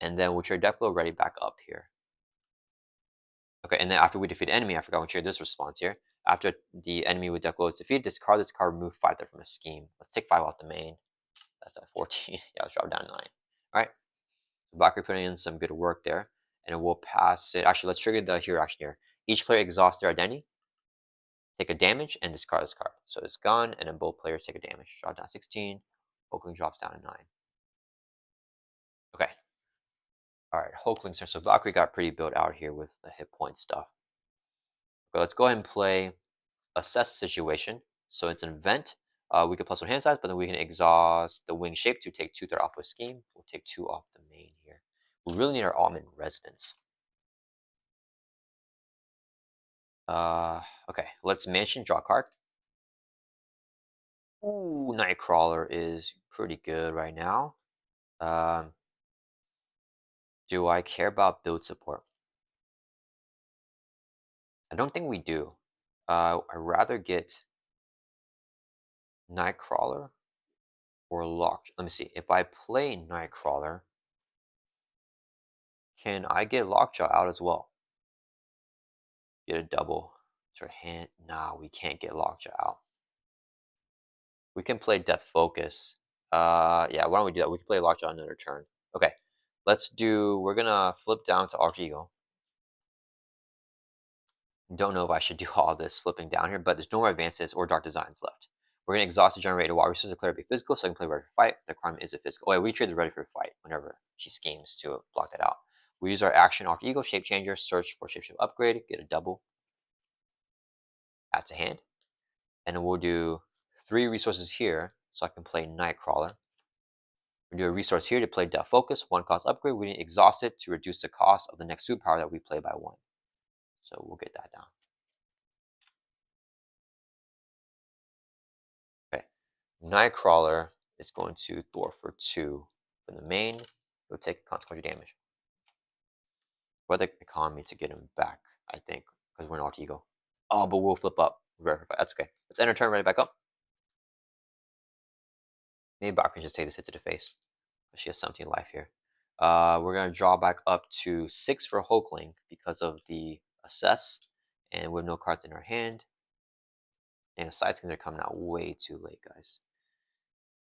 Speaker 1: and then we'll trade deck blow ready back up here. Okay, and then after we defeat the enemy, I forgot we trade this response here. After the enemy with deck blow is defeated, discard this card, remove Fighter from the scheme. Let's take 5 off the main. That's at 14. Yeah, let's drop down 9. All right. So Valkyrie putting in some good work there. And we'll pass it. Actually, let's trigger the hero action here. Each player exhausts their identity, take a damage, and discard this card. So it's gone, and then both players take a damage. Drop down 16. Hulkling drops down to 9. Okay. All right, Hulkling's turn. So Valkyrie got pretty built out here with the hit point stuff. Okay, let's go ahead and play Assess the Situation. So it's an event. We can +1 hand size, but then we can exhaust the wing shape to take 2 threat off with scheme. We'll take 2 off the main here. We really need our almond residence. Okay, let's mansion, draw a card. Ooh, Nightcrawler is pretty good right now. Do I care about build support? I don't think we do. I'd rather get Nightcrawler or Lock. Let me see. If I play Nightcrawler, can I get Lockjaw out as well? Get a double. It's our hand. Nah, we can't get Lockjaw out. We can play Death Focus. Yeah, why don't we do that? We can play Lockjaw another turn. Okay, let's do. We're gonna flip down to Arch Eagle. Don't know if I should do all this flipping down here, but there's no more advances or dark designs left. We're gonna exhaust the generated water resources, declare it be physical, so I can play ready for fight. The crime is a physical. Oh, yeah, we trade the ready for fight whenever she schemes to block that out. We use our action Arch Eagle, Shape Changer, search for Shapeshift upgrade, get a double. Add to hand. And then we'll do 3 resources here, so I can play Nightcrawler. We do a resource here to play Death Focus, 1 cost upgrade. We need to exhaust it to reduce the cost of the next superpower that we play by 1. So we'll get that down. Okay, Nightcrawler is going to Thor for 2 from the main. It'll take consequential damage. For the economy to get him back, I think, because we're an Alt Ego. Oh, but we'll flip up. That's okay. Let's end our turn, ready back up. Maybe Bach can just take this hit to the face. She has 17 life here. We're going to draw back up to 6 for Hulkling because of the assess. And with no cards in our hand. And the side skins are coming out way too late, guys.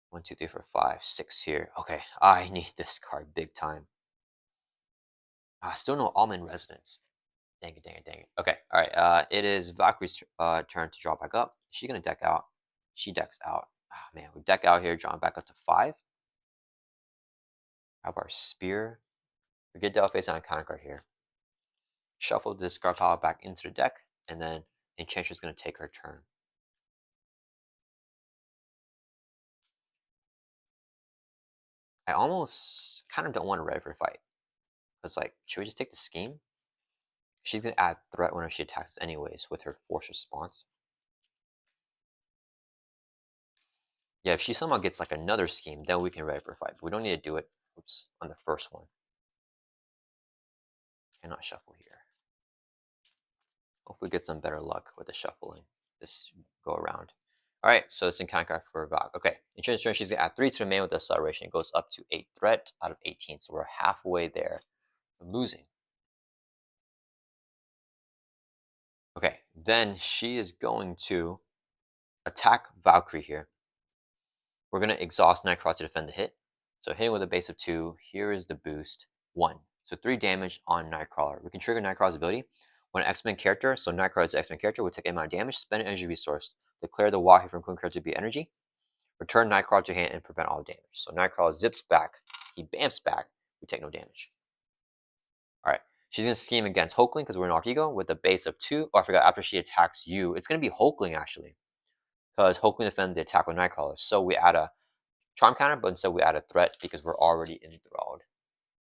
Speaker 1: 1, 2, 3, 4, 5, 6 here. Okay, I need this card big time. Still no Almond Resonance. Dang it, dang it, dang it. Okay, alright. It is Valkyrie's turn to draw back up. Is she going to deck out? She decks out. Man, we deck out here, drawing back up to 5. Have our Spear. We get Devil Face on a counter card here. Shuffle this card power back into the deck, and then Enchantress is going to take her turn. I almost kind of don't want to ready for a fight. Because, like, should we just take the scheme? She's going to add threat whenever she attacks us anyways with her force response. Yeah, if she somehow gets, like, another scheme, then we can ready for a fight. But we don't need to do it, on the first one. Cannot shuffle here. Hopefully get some better luck with the shuffling this go around. Alright, so it's in card for Valk. Okay, Enchantress turn, she's going to add 3 to the main with the acceleration. It goes up to 8 threat out of 18, so we're halfway there. We're losing. Okay, then she is going to attack Valkyrie here. We're going to exhaust Nightcrawler to defend the hit. So hitting with a base of 2, here is the boost, 1. So 3 damage on Nightcrawler. We can trigger Nightcrawler's ability. When an X-Men character, so Nightcrawler is an X-Men character, will take an amount of damage, spend an energy resource, declare the Wahi from Queen character to be energy, return Nightcrawler to hand, and prevent all damage. So Nightcrawler zips back, he bamps back, we take no damage. Alright, She's gonna scheme against Hulkling because we're in Artigo with a base of 2. Oh, I forgot. After she attacks you, it's gonna be Hulkling actually, because Hulkling defends the attack with Nightcrawler. So we add a charm counter, but instead we add a threat because we're already enthralled.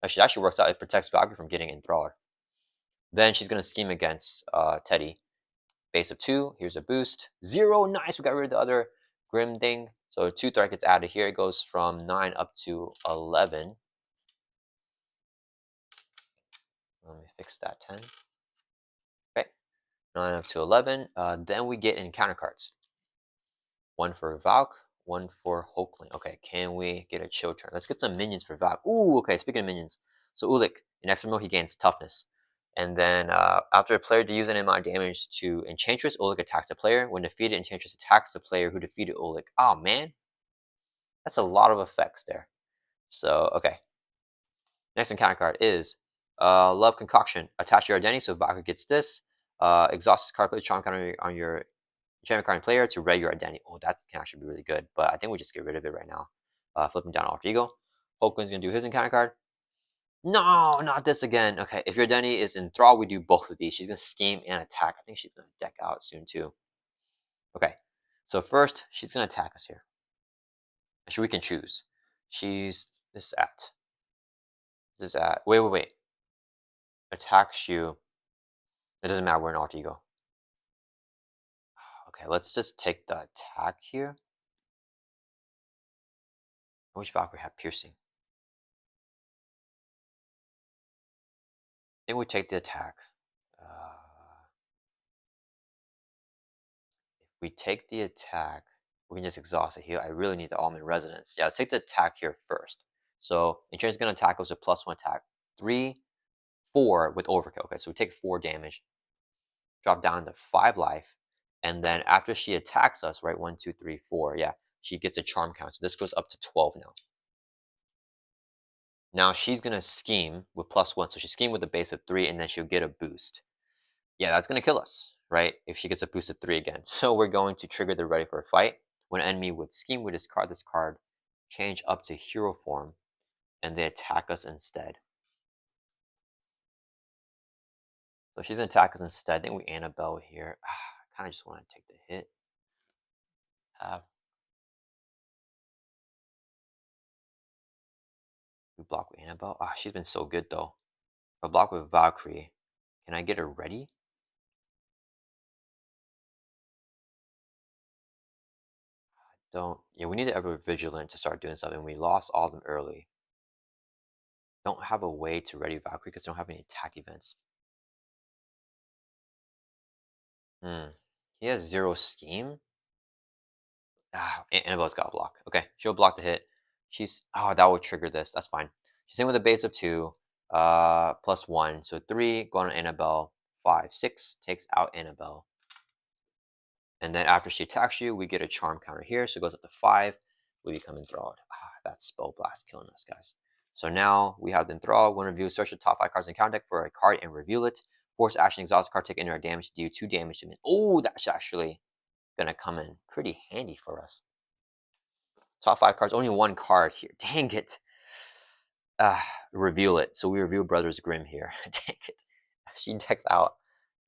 Speaker 1: Actually works out. It protects Valkyrie from getting enthralled. Then she's gonna scheme against Teddy. Base of 2. Here's a boost. 0. Nice. We got rid of the other Grimm thing. So 2 threat gets added here. It goes from 9 up to 11. Let me fix that 10. Okay. 9 up to 11. Then we get encounter cards. 1 for Valk, 1 for Hulkling. Okay, can we get a chill turn? Let's get some minions for Valk. Ooh, okay, speaking of minions. So Ulik, in extra mode, he gains toughness. And then after a player deals an amount of damage to Enchantress, Ulik attacks the player. When defeated, Enchantress attacks the player who defeated Ulik. Oh, man. That's a lot of effects there. So, okay. Next encounter card is Love Concoction. Attach your identity so Valkyrie gets this. Exhaust this card, put a charm counter on your enchantment card player to raid your identity. Oh, that can actually be really good, but I think we just get rid of it right now. Flipping down Alter Ego. Hulkling's gonna do his encounter card. No, not this again. Okay, if your identity is in thrall, we do both of these. She's gonna scheme and attack. I think she's gonna deck out soon too. Okay, so first she's gonna attack us here. Actually, we can choose. She's this at. This is at. Wait. Attacks you. It doesn't matter. We're in Alter Ego. Okay, let's just take the attack here. I wish Valkyrie had piercing. I think we take the attack. If we take the attack, we can just exhaust it here. I really need the Almond Resonance. Yeah, let's take the attack here first. So Enchantress is going to attack us with +1 attack. 3, 4 with overkill. Okay, so we take 4 damage. Drop down to 5 life. And then after she attacks us, right, 1, 2, 3, 4, yeah, she gets a charm count. So this goes up to 12 now. Now she's going to scheme with +1. So she schemed with a base of 3, and then she'll get a boost. Yeah, that's going to kill us, right? If she gets a boost of 3 again. So we're going to trigger the ready for a fight. When an enemy would scheme, we discard this card, change up to hero form, and they attack us instead. So she's going to attack us instead. I think we Annabelle here. I kind of just want to take the hit. We block with Annabelle. She's been so good though. If I block with Valkyrie, can I get her ready? Don't. Yeah, we need to ever vigilant to start doing something. We lost all of them early. Don't have a way to ready Valkyrie because they don't have any attack events. He has 0 scheme. Annabelle's got a block. Okay, she'll block the hit. That will trigger this. That's fine. She's in with a base of 2, +1, so 3. Going on Annabelle. 5, 6 takes out Annabelle. And then after she attacks you, we get a charm counter here, so it goes up to 5. We become enthralled. That's Spell Blast killing us, guys. So now we have the enthrall. When review, search the top 5 cards in count deck for a card and reveal it. Force action, exhaust card, take inner damage, deal 2 damage to me. Oh, that's actually gonna come in pretty handy for us. Top 5 cards, only 1 card here. Dang it. Reveal it. So we reveal Brothers Grimm here. Dang it. She decks out,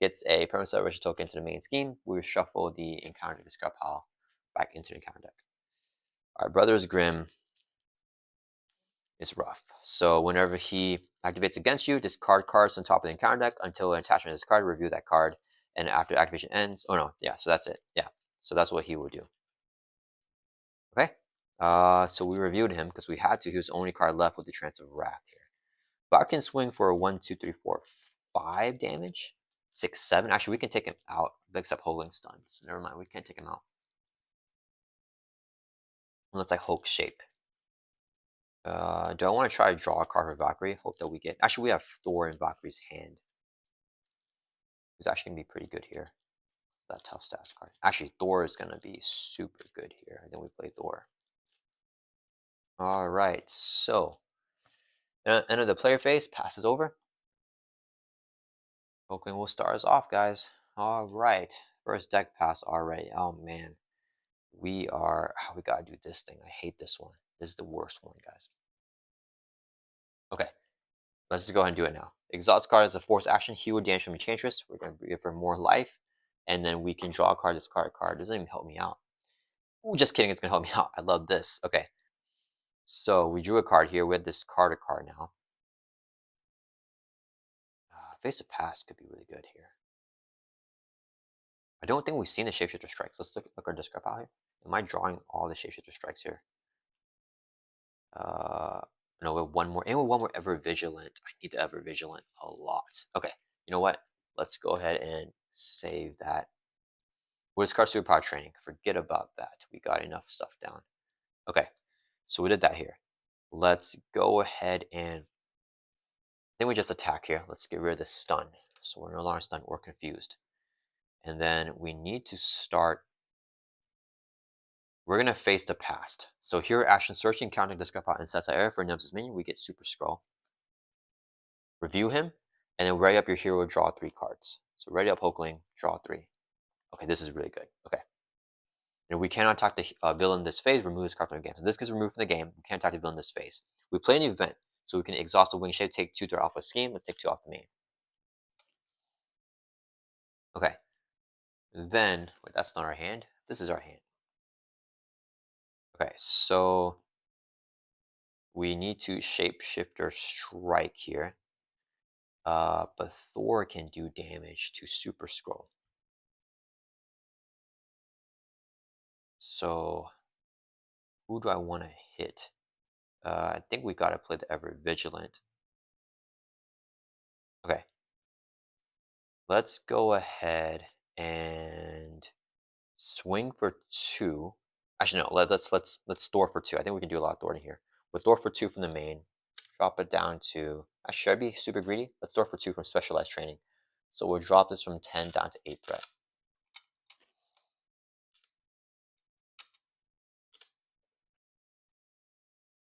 Speaker 1: gets a permanent celebration token into the main scheme. We shuffle the encounter discard pile back into the encounter deck. Alright, Brothers Grimm is rough. So whenever he activates against you, discard cards on top of the encounter deck until an attachment is discarded, review that card. And after activation ends, oh no, yeah, so that's it. Yeah, so that's what he would do. Okay, so we reviewed him because we had to. He was the only card left with the Trance of Wrath here. Valk can swing for 1, 2, 3, 4, 5 damage. 6, 7. Actually, we can take him out, except Hulkling stun. So never mind, we can't take him out. Looks like Hulk shape. Do I want to try to draw a card for Valkyrie? Hope that we get. Actually, we have Thor in Valkyrie's hand. Who's actually gonna be pretty good here. That tough stats card. Actually, Thor is gonna be super good here. And then we play Thor. All right, so end of the player phase. Passes over. Hulkling will start us off, guys. All right, first deck pass already. Oh man, we gotta do this thing. I hate this one. This is the worst one, guys. Okay, let's just go ahead and do it now. Exhaust card is a force action, heal damage from Enchantress. We're going to give her more life. And then we can draw a card, discard a card. Doesn't even help me out. Ooh, just kidding, it's going to help me out. I love this. Okay. So we drew a card here. We have this card now. Face of Past could be really good here. I don't think we've seen the Shapeshifter Strikes. Let's look our discard pile here. Am I drawing all the Shapeshifter Strikes here? No, we have one more. And we have one more Ever Vigilant. I need the Ever Vigilant a lot. Okay, you know what? Let's go ahead and save that. We'll discard Superpower Training. Forget about that. We got enough stuff down. Okay, so we did that here. Let's go ahead and then we just attack here. Let's get rid of the stun. So we're no longer stunned or confused. And then we need to start. We're gonna face the past. So here, action searching, counting discard pile and sets area for Nemesis minion. We get Super Scroll. Review him, and then ready up your hero, draw 3 cards. So ready up Hulkling, draw 3. Okay, this is really good. Okay. And we cannot attack the villain this phase, remove this card from the game. So this gets removed from the game. We can't attack the villain this phase. We play an event, so we can exhaust the wing shape, take 2 threat off a scheme, let's take 2 off the main. Okay. Then, wait, that's not our hand. This is our hand. Okay, so we need to Shapeshifter Strike here. But Thor can do damage to Super Scroll. So who do I want to hit? I think we gotta play the Ever Vigilant. Okay. Let's go ahead and swing for 2. Actually, no. Let's Thor for 2. I think we can do a lot of Thorting here. With Thor for 2 from the main, drop it down to. Actually, should I be super greedy? Let's Thor for 2 from Specialized Training. So we'll drop this from 10 down to 8 threat.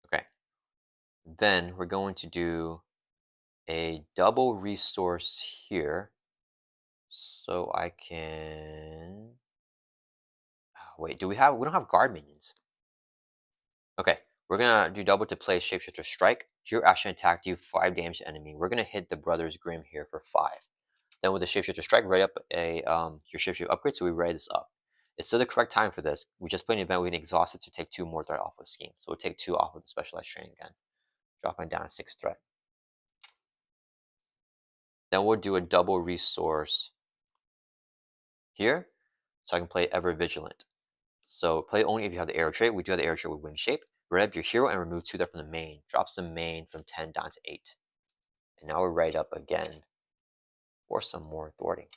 Speaker 1: Okay. Then we're going to do a double resource here. So I can. Wait, we don't have guard minions. Okay, we're gonna do double to play Shapeshifter Strike. Your action attack deal 5 damage to enemy. We're gonna hit the brothers Grimm here for 5. Then with the Shapeshifter Strike, write up a your Shapeshifter upgrade, so we write this up. It's still the correct time for this. We just played an event, we can exhaust it to take 2 more threat off of scheme. So we'll take 2 off of the specialized training again. Dropping down to 6 threat. Then we'll do a double resource here. So I can play Ever Vigilant. So play only if you have the arrow trait. We do have the arrow trait with wing shape. Write up your hero and remove 2 there from the main. Drops the main from 10 down to 8. And now we're right up again for some more thwarting.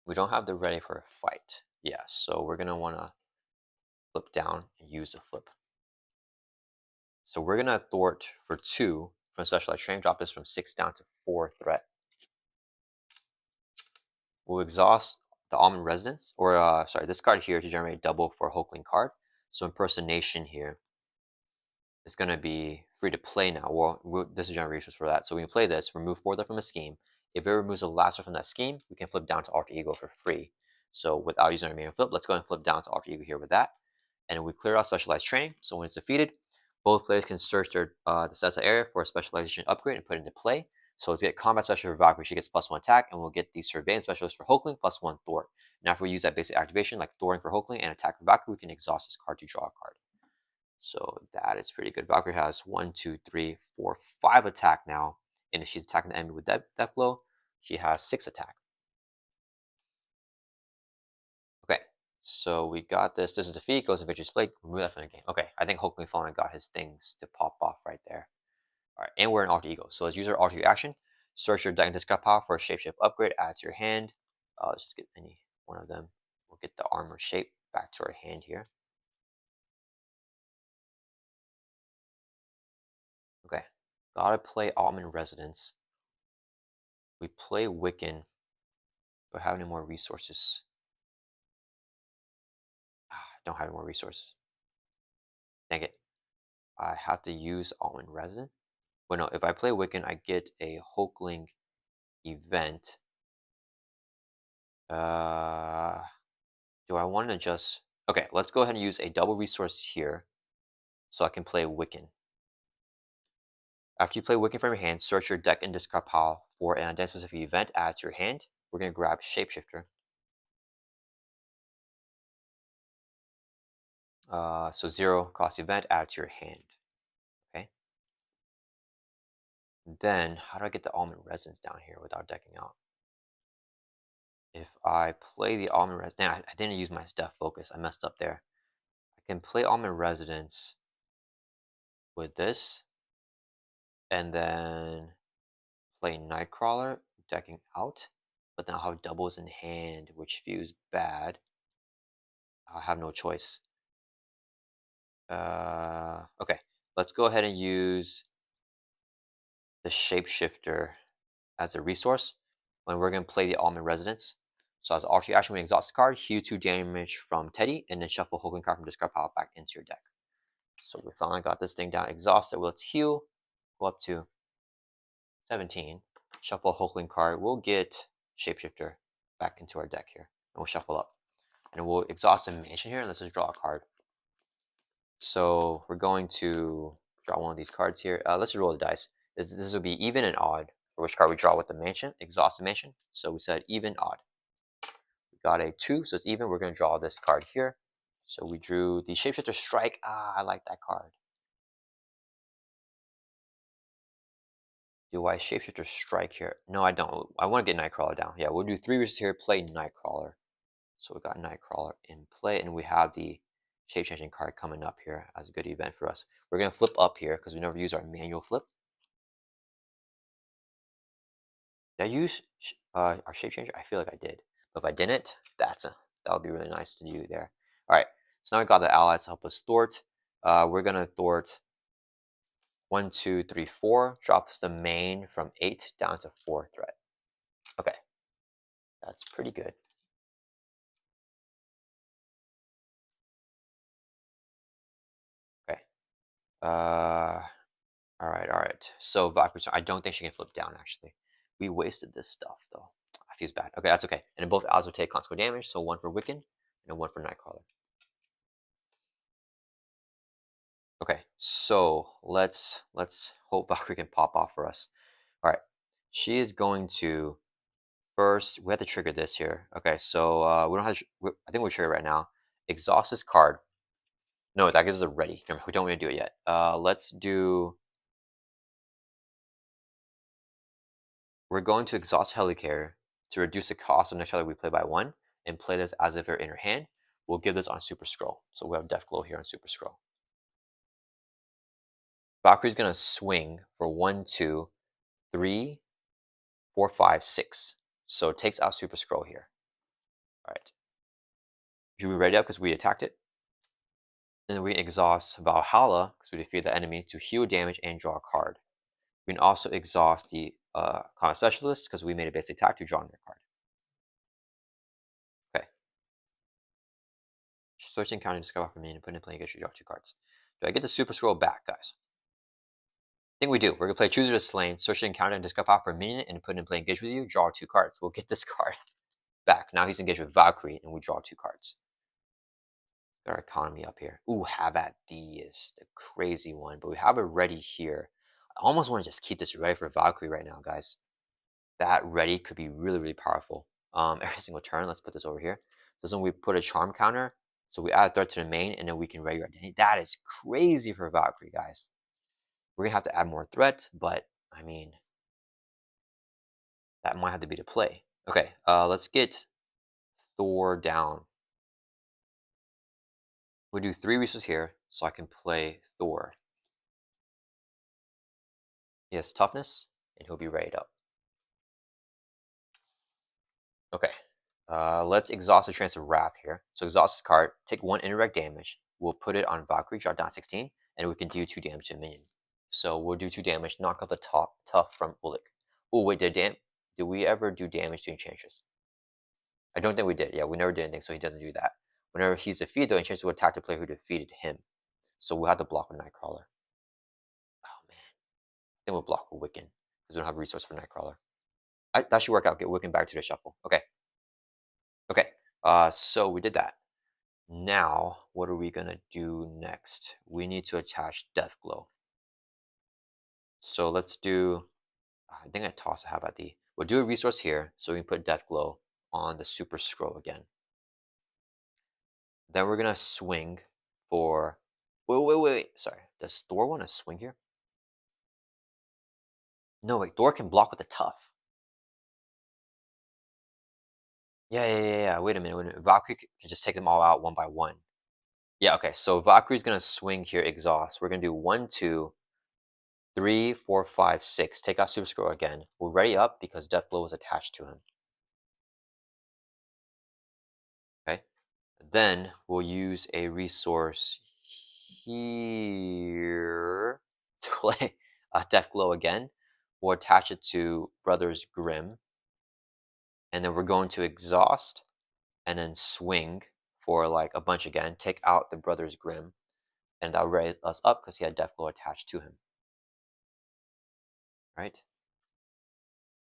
Speaker 1: We don't have the ready for a fight. Yeah, so we're going to want to flip down and use the flip. So we're going to thwart for 2 from specialized training. Drop this from 6 down to 4 threat. We'll exhaust the Almond Residence, or sorry, this card here to generate double for a Hulkling card. So Impersonation here is going to be free to play now. Well, this is generate resource for that. So when you play this, remove 4 from a scheme. If it removes the last one from that scheme, we can flip down to Alter Ego for free. So without using our main flip, let's go ahead and flip down to Alter Ego here with that. And we clear out Specialized Training. So when it's defeated, both players can search the sets area for a specialization upgrade and put it into play. So let's get Combat Specialist for Valkyrie. She gets +1 attack, and we'll get the Surveillance Specialist for Hulkling +1 thwart. Now if we use that basic activation like thwarting for Hulkling and attack for Valkyrie, we can exhaust this card to draw a card. So that is pretty good. Valkyrie has 1, 2, 3, 4, 5 attack now. And if she's attacking the enemy with death blow, she has 6 attack. Okay, so we got this. This is defeat, goes in Victor's Blade. Remove that from the game. Okay, I think Hulkling finally got his things to pop off right there. Alright, and we're in Alter Ego. So let's use our Alter Ego action. Search your deck and discard pile for a shapeshift upgrade. Add to your hand. Let's just get any one of them. We'll get the armor shape back to our hand here. Okay, gotta play Almond Residence. We play Wiccan. Do I have any more resources? I don't have any more resources. Dang it. I have to use Almond Resident. Well, no, if I play Wiccan, I get a Hulkling event. Do I want to just... Okay, let's go ahead and use a double resource here so I can play Wiccan. After you play Wicked from your hand, search your deck and discard pile for an identified specific event add to your hand. We're going to grab Shapeshifter. So 0 cost event add to your hand. Okay. Then, how do I get the Almond Resonance down here without decking out? If I play the Almond Resonance, I didn't use my Death Focus. I messed up there. I can play Almond Resonance with this, and then play Nightcrawler, decking out. But now I have doubles in hand, which feels bad. I have no choice. Okay, let's go ahead and use the Shapeshifter as a resource when we're going to play the Almond Resonance. So as action, when exhaust the card, heal 2 damage from Teddy, and then shuffle Hulkling card from discard pile back into your deck. So we finally got this thing down. Exhausted. Let's heal. Go up to 17. Shuffle Hulkling card. We'll get Shapeshifter back into our deck here, and we'll shuffle up, and we'll exhaust the mansion here. And let's just draw a card. So we're going to draw one of these cards here. Let's just roll the dice. This will be even and odd for which card we draw with the mansion, exhaust the mansion. So we said even, odd. We got a 2, so it's even. We're going to draw this card here. So we drew the Shapeshifter Strike. I like that card. Do I Shapeshifter Strike here? No, I don't. I want to get Nightcrawler down. Yeah, we'll do 3 resources here, play Nightcrawler. So we got Nightcrawler in play, and we have the shape-changing card coming up here as a good event for us. We're going to flip up here because we never use our manual flip. Did I use our shape changer? I feel like I did. But if I didn't, that would be really nice to do there. All right, so now we got the allies to help us thwart. We're going to thwart 1, 2, 3, 4. Drops the main from 8 down to 4 threat. Okay, that's pretty good. Okay. All right. So Valkyrie, I don't think she can flip down, actually. We wasted this stuff, though. I feels bad. Okay, that's okay. And then both allies will take consequent damage, so 1 for Wiccan and 1 for Nightcrawler. Okay, so let's hope Valkyrie can pop off for us. All right, she is going to first. We have to trigger this here. Okay, so we don't have. I think we'll trigger right now. Exhaust this card. No, that gives us a ready. Remember, we don't want to do it yet. Let's do. We're going to exhaust Helicarrier to reduce the cost of next card we play by 1, and play this as if they're in her hand. We'll give this on Super Scroll. So we have Death Glow here on Super Scroll. Valkyrie's gonna swing for 1, 2, 3, 4, 5, 6. So it takes out Super Scroll here. All right. Should we ready up because we attacked it? And then we exhaust Valhalla because we defeat the enemy to heal damage and draw a card. We can also exhaust the Combat Specialist because we made a basic attack to draw another card. Okay. Search and counter discover for me and put in play against you, draw 2 cards. Do I get the Super Scroll back, guys? I think we do. We're gonna play Chooser to Slain, search and encounter and discard power for a minute, and put in play engage with you, draw 2 cards. We'll get this card back. Now he's engaged with Valkyrie, and we draw 2 cards. Got our economy up here. Ooh, Habat D is the crazy one, but we have it ready here. I almost want to just keep this ready for Valkyrie right now, guys. That ready could be really, really powerful. Every single turn. Let's put this over here. So then we put a charm counter. So we add a threat to the main, and then we can ready our identity. That is crazy for Valkyrie, guys. We're gonna have to add more threat, but I mean, that might have to be the play. Okay, let's get Thor down. We'll do 3 resources here, so I can play Thor. He has toughness, and he'll be ready up. Okay, let's exhaust the Trance of Wrath here. So exhaust this card, take 1 indirect damage. We'll put it on Valkyrie, drop down 16, and we can do 2 damage to a minion. So we'll do 2 damage, knock out the tough from Ulik. Oh wait, did we ever do damage to Enchantress? I don't think we did. Yeah, we never did anything, so he doesn't do that. Whenever he's defeated, though, Enchantress will attack the player who defeated him. So we'll have to block with Nightcrawler. Oh man, I think we'll block with Wiccan because we don't have a resource for Nightcrawler. That should work out. Get Wiccan back to the shuffle. Okay. Okay. So we did that. Now, what are we gonna do next? We need to attach Deathglow. So let's do, I think I toss a, how about the, we'll do a resource here so we can put Death Glow on the Super Scroll again. Then we're gonna swing for, wait, sorry. Does Thor want to swing here? No, wait, Thor can block with the tough. Yeah. Wait a minute. Valkyrie can just take them all out one by one. Yeah, okay. So Valkyrie's gonna swing here, exhaust. We're gonna do 1, 2, 3, 4, 5, 6. Take out Super Scroll again. We'll ready up because Death Blow is attached to him. Okay. Then we'll use a resource here to play Death Glow again. We'll attach it to Brothers Grimm. And then we're going to exhaust and then swing for like a bunch again. Take out the Brothers Grimm. And that'll raise us up because he had Death Glow attached to him. Right?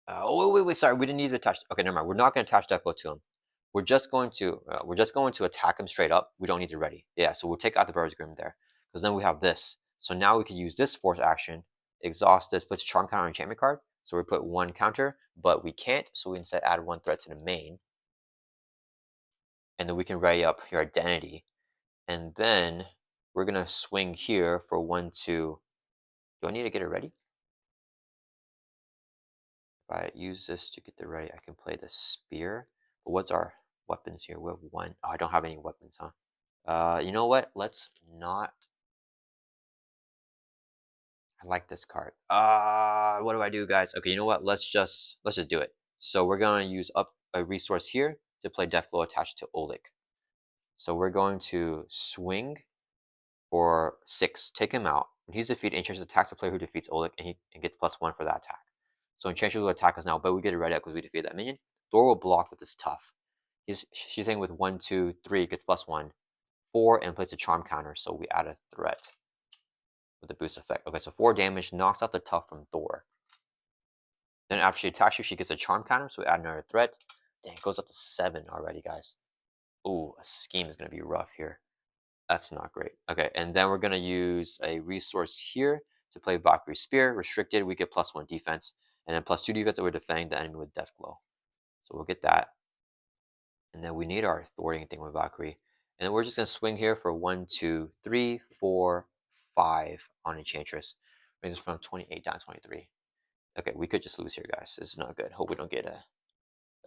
Speaker 1: Wait. Sorry, we didn't need to attach. Okay, never mind. We're not going to attach Death Glow to him. We're just going to attack him straight up. We don't need to ready. Yeah, so we'll take out the Brothers Grimm there because then we have this. So now we can use this force action, exhaust this, puts a charm counter on enchantment card. So we put 1 counter, but we can't. So we instead add 1 threat to the main, and then we can ready up your identity, and then we're gonna swing here for 1, 2. Do I need to get it ready? If I use this to get the ready, I can play the spear. But what's our weapons here? We have 1. Oh, I don't have any weapons, huh? You know what? Let's not. I like this card. What do I do, guys? Okay, you know what? Let's just do it. So we're gonna use up a resource here to play Death Blow attached to Oleg. So we're going to swing for 6. Take him out. When he's defeated, Enchantress attacks the player who defeats Oleg, and he gets +1 for that attack. So Enchantress will attack us now, but we get it right up because we defeated that minion. Thor will block with this tough. She's saying with 1, 2, 3 gets +1, 4, and plays a charm counter. So we add a threat with the boost effect. Okay, so 4 damage knocks out the tough from Thor. Then after she attacks you, she gets a charm counter. So we add another threat. Dang, it goes up to 7 already, guys. Ooh, a scheme is gonna be rough here. That's not great. Okay, and then we're gonna use a resource here to play Valkyrie Spear. Restricted, we get +1 defense, and then +2 defense that we're defending the enemy with Death Glow. So we'll get that. And then we need our thwarting thing with Valkyrie. And then we're just gonna swing here for 1, 2, 3, 4, 5 on Enchantress. Brings us from 28 down to 23. Okay, we could just lose here, guys. This is not good. Hope we don't get a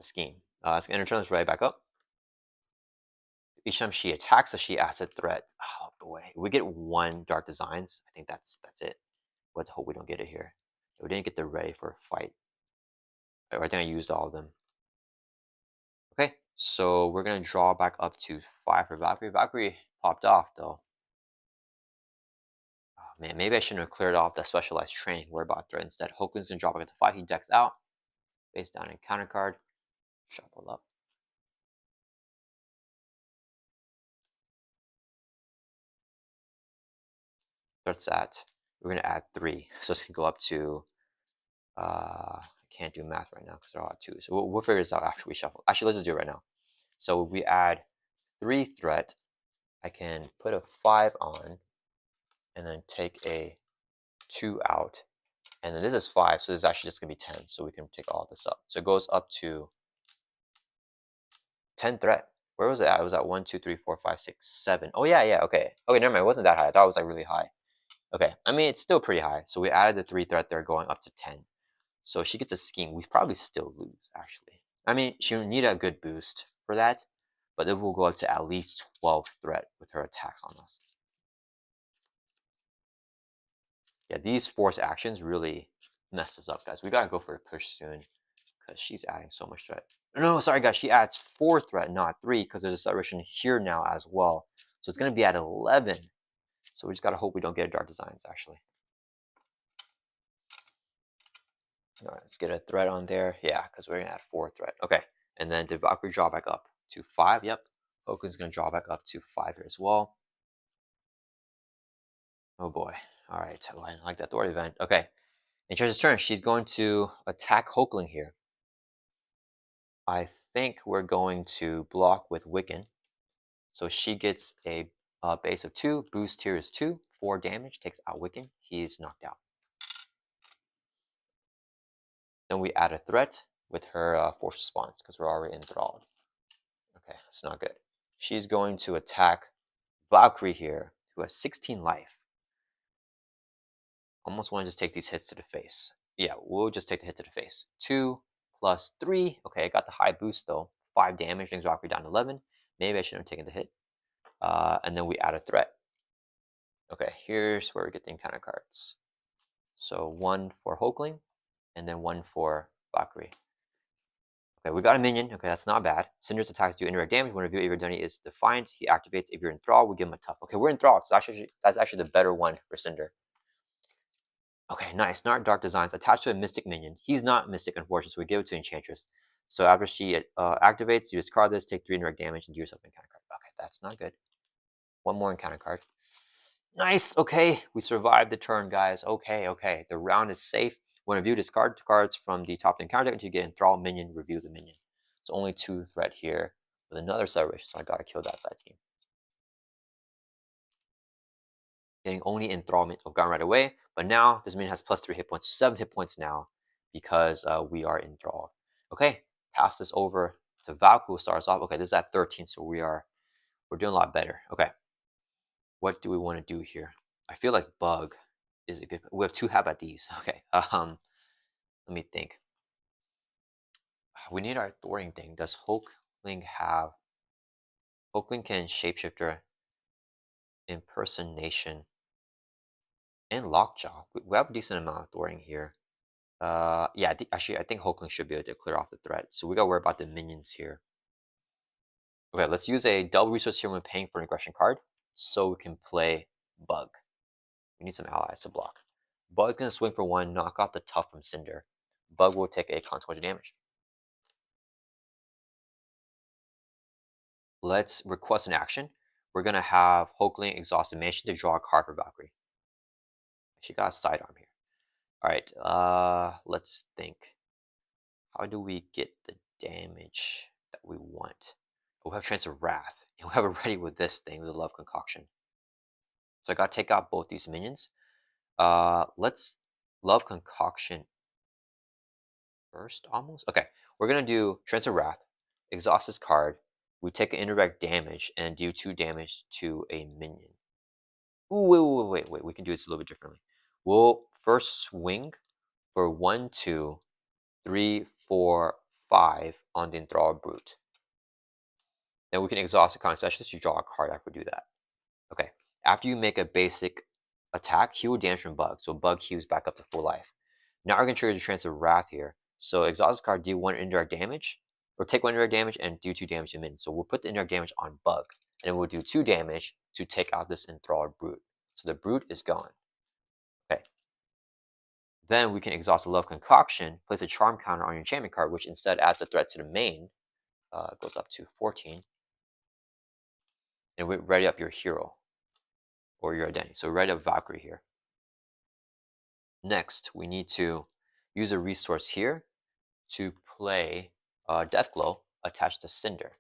Speaker 1: scheme. It's gonna turn this right back up. Each time she attacks us, she adds a threat. Oh boy, we get 1 Dark Designs. I think that's it. Let's hope we don't get it here. We didn't get the ready for a fight. I think I used all of them. Okay, so we're gonna draw back up to 5 for Valkyrie. Valkyrie popped off though. Oh man, maybe I shouldn't have cleared off the specialized training. Worry about threat instead. Hulkling's gonna draw back up to 5. He decks out, face down and counter card, shuffle up. Threat's at. We're gonna add 3, so it's gonna go up to. I can't do math right now because they're all at 2. So we'll figure this out after we shuffle. Actually, let's just do it right now. So if we add 3 threat, I can put a 5 on, and then take a 2 out, and then this is 5, so this is actually just gonna be 10. So we can take all this up. So it goes up to 10 threat. Where was it at? It was at 1, 2, 3, 4, 5, 6, 7. Oh yeah. Okay, never mind. It wasn't that high. I thought it was like really high. Okay, I mean it's still pretty high. So we added the 3 threat there, going up to 10. So she gets a scheme. We probably still lose, actually. I mean, she'll need a good boost for that, but it will go up to at least 12 threat with her attacks on us. Yeah, these force actions really mess us up, guys. We gotta go for a push soon because she's adding so much threat. No, sorry, guys. She adds 4 threat, not 3, because there's a celebration here now as well. So it's gonna be at 11. So we just gotta hope we don't get a Dark Designs, actually. All right, let's get a threat on there. Yeah, because we're gonna add 4 threat. Okay, and then did Valkyrie draw back up to 5? Yep. Hulkling's gonna draw back up to 5 here as well. Oh boy. All right, I didn't like that thwart event. Okay, Enchantress' turn. She's going to attack Hulkling here. I think we're going to block with Wiccan. So she gets a base of 2. Boost here is 2. 4 damage. Takes out Wiccan. He's knocked out. Then we add a threat with her force response because we're already enthralled. Okay, that's not good. She's going to attack Valkyrie here, who has 16 life. Almost want to just take these hits to the face. Yeah, we'll just take the hit to the face. 2 plus 3. Okay, I got the high boost though. 5 damage brings Valkyrie down to 11. Maybe I shouldn't have taken the hit. And then we add a threat. Okay, here's where we get the encounter cards. So 1 for Hulkling, and then 1 for Valkyrie. Okay, we got a minion. Okay, that's not bad. Cinder's attacks do indirect damage. When a view of your identity is defined, he activates. If you're enthralled, we give him a tough. Okay, we're enthralled. So that's actually the better one for Cinder. Okay, nice. Not Dark Designs attached to a Mystic minion. He's not Mystic, unfortunately, so we give it to Enchantress. So after she activates, you discard this, take 3 indirect damage, and do yourself an encounter card. Okay, that's not good. One more encounter card. Nice. Okay, we survived the turn, guys. Okay. The round is safe. When review, discard cards from the top encounter deck until you get enthralled minion. Review the minion. It's only 2 threat here with another celebration, so I gotta kill that side team. Getting only enthrallment of gone right away, but now this minion has plus 3 hit points, 7 hit points now because we are enthralled. Okay, pass this over to Valk, who starts off. Okay, this is at 13, so we're doing a lot better. Okay, what do we want to do here? I feel like Bug is a good. We have 2 have at these. Okay, let me think. We need our thwarting thing. Does Hulkling have? Hulkling can shapeshifter, impersonation, and lockjaw. We have a decent amount of thwarting here. Yeah, actually, I think Hulkling should be able to clear off the threat. So we gotta worry about the minions here. Okay, let's use a double resource here when paying for an aggression card, so we can play Bug. We need some allies to block. Bug's gonna swing for 1, knock off the tough from Cinder. Bug will take a consequential damage. Let's request an action. We're gonna have Hulkling exhaust the mansion to draw a card for Valkyrie. She got a sidearm here. All right, let's think. How do we get the damage that we want? We have Chance of Wrath, and we have it ready with this thing, with the Love Concoction. So I gotta take out both these minions. Let's Love Concoction first, almost. Okay, we're gonna do Chance of Wrath, exhaust this card. We take an indirect damage and do 2 damage to a minion. Ooh, wait. We can do this a little bit differently. We'll first swing for 1, 2, 3, 4, 5 on the Enthralled Brute. Then we can exhaust a common specialist to draw a card after we do that. Okay, after you make a basic attack, heal damage from Bug. So Bug heals back up to full life. Now we're going to trigger the Trance of Wrath here. So exhaust this card, do 1 indirect damage, or take 1 indirect damage and do 2 damage to minion. So we'll put the indirect damage on Bug, and then we'll do 2 damage to take out this Enthralled Brute. So the Brute is gone. Okay. Then we can exhaust the Love Concoction, place a charm counter on your enchantment card, which instead adds a threat to the main. Goes up to 14. And we ready up your hero or your identity. So ready up Valkyrie here. Next, we need to use a resource here to play Deathglow attached to Cinder.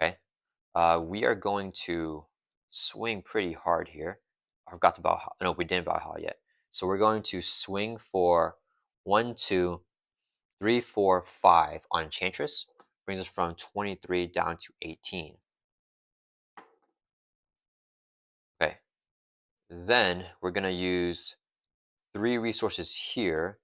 Speaker 1: Okay, we are going to swing pretty hard here. I forgot to Valhalla. No, we didn't Valhalla yet. So we're going to swing for 1, 2, 3, 4, 5 on Enchantress. Brings us from 23 down to 18. Okay. Then we're going to use 3 resources here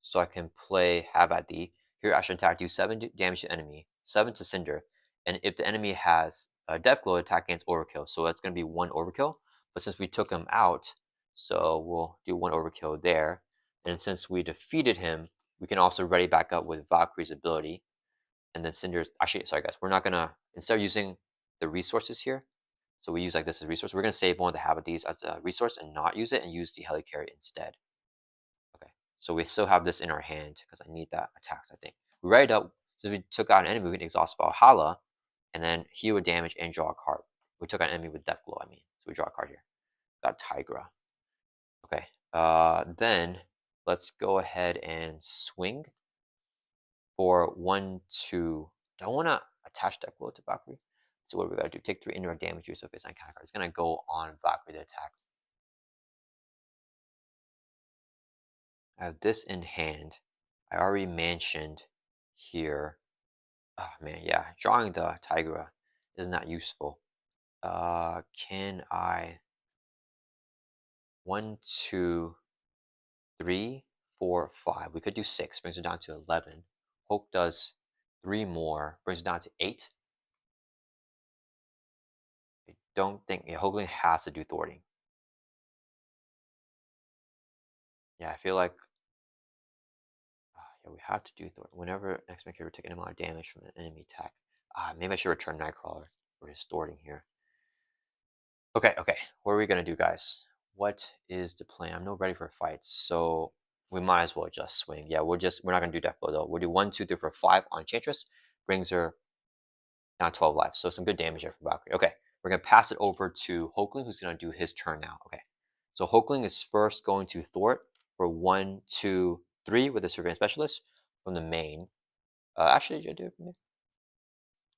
Speaker 1: so I can play Have at Thee. Here I should attack, do 7 damage to enemy, 7 to Cinder. And if the enemy has a Deathglow, attack against Overkill. So that's going to be 1 Overkill. But since we took him out, so we'll do 1 Overkill there. And since we defeated him, we can also ready back up with Valkyrie's ability. And then Cinder's, actually, sorry guys, we're not gonna, instead of using the resources here, so we use like this as a resource, we're gonna save one of the habit these as a resource and not use it and use the Helicarrier instead. Okay, so we still have this in our hand because I need that attacks, I think. We ready up, so we took out an enemy, we can exhaust Valhalla and then heal damage and draw a card. We took out an enemy with Deathglow, I mean, so we draw a card here. Got Tigra. Okay, then let's go ahead and swing for 1, 2. Don't want to attach that blow to Valkyrie. So what we gotta do? Take 3 indirect damage, use of face on counter card. It's gonna go on Valkyrie to attack. I have this in hand. I already mentioned here. Oh man, yeah, drawing the Tigra is not useful. Can I 1, 2, 3, 4, 5? We could do 6, brings it down to 11. Hulk does 3 more, brings it down to 8. I don't think Hulkling has to do thwarting. Yeah, I feel like yeah, we have to do thwarting. Whenever X-Men character take an amount of damage from an enemy attack. Maybe I should return Nightcrawler for his thwarting here. Okay, what are we gonna do, guys? What is the plan? I'm not ready for fights, so we might as well just swing. Yeah, we're not gonna do death blow though. We'll do 1, 2, 3, 4, 5 on Enchantress, brings her down 12 lives. So some good damage there for Valkyrie. Okay, we're gonna pass it over to Hulkling, who's gonna do his turn now. Okay, so Hulkling is first going to thwart for 1, 2, 3 with the Surveillance Specialist from the main. Actually, did I do it from the main?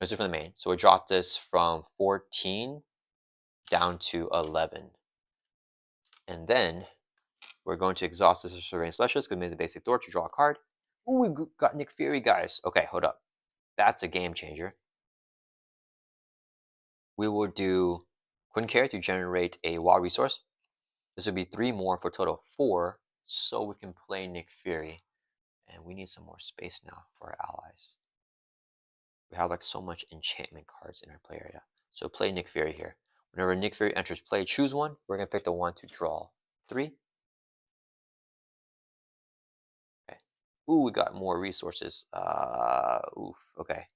Speaker 1: Let's do it from the main. So we drop this from 14 down to 11. And then we're going to exhaust this Surveillance Specialist, going to make the basic thwart to draw a card. Ooh, we got Nick Fury, guys. Okay, hold up. That's a game changer. We will do Quinn Care to generate a wild resource. This would be 3 more for a total of 4, so we can play Nick Fury. And we need some more space now for our allies. We have like so much enchantment cards in our play area. So play Nick Fury here. Whenever Nick Fury enters play, choose one. We're going to pick the one to draw 3. Okay. Ooh, we got more resources. Oof. Okay.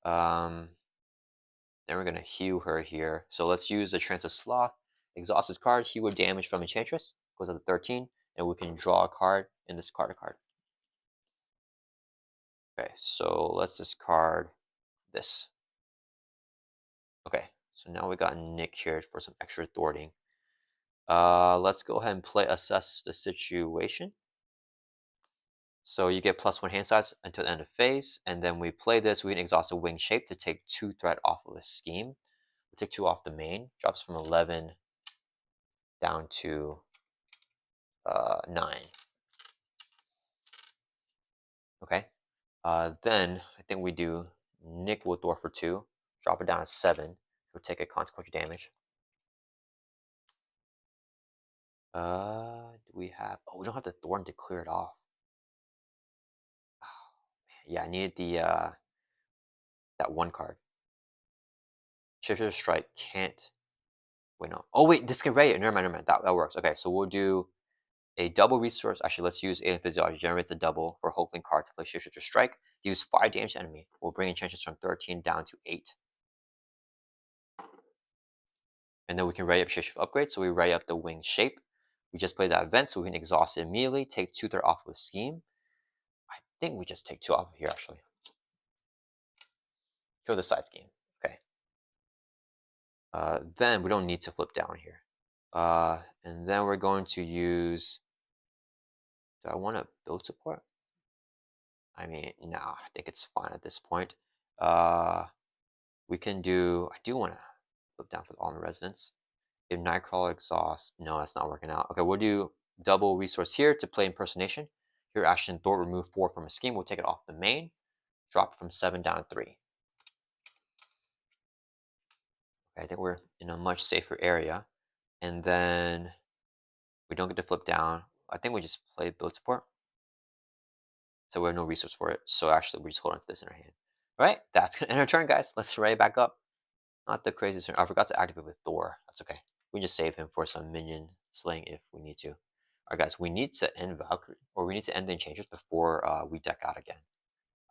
Speaker 1: Then we're gonna heal her here. So let's use the Trance of Sloth. Exhaust this card. Heal damage from Enchantress. Goes up to 13, and we can draw a card and discard a card. Okay, so let's discard this. Okay, so now we got Nick here for some extra thwarting. Let's go ahead and play Assess the Situation. So you get +1 hand size until the end of phase, and then we play this. We can exhaust a wing shape to take 2 threat off of the scheme. We'll take 2 off the main. Drops from 11 down to 9. Okay. Then I think we do Nick with Thor for 2. Drop it down to 7. We'll take a consequential damage. Do we have? Oh, we don't have the Thorn to clear it off. Oh, yeah, I needed the that one card. Shifter Strike can't. Wait, no. Oh wait, this can ray it. Never mind. That works. Okay, so we'll do a double resource. Actually, let's use Alien Physiology. Generates a double for Hulkling card to play Shifter Strike. Use 5 damage to enemy. We'll bring Enchantress from 13 down to 8. And then we can ready up Shapeshift Upgrade. So we ready up the wing shape. We just played that event, so we can exhaust it immediately. Take 2 threat off with Scheme. I think we just take 2 off of here, actually. Kill the side scheme. Okay. Then we don't need to flip down here. And then we're going to use... Do I want to build support? I mean, nah, I think it's fine at this point. We can do... I do want to flip down for the Armor Resonance. If Nightcrawler exhaust, no, that's not working out. Okay, we'll do double resource here to play Impersonation. Here, action Thor, remove 4 from a scheme. We'll take it off the main. Drop it from 7 down to 3. Okay, I think we're in a much safer area. And then we don't get to flip down. I think we just play build support. So we have no resource for it. So actually, we just hold on to this in our hand. All right, that's gonna end our turn, guys. Let's ready back up. Not the craziest turn. I forgot to activate with Thor. That's okay. We just save him for some minion slaying if we need to. Alright guys, we need to end Valkyrie, or we need to end the Enchantress before we deck out again.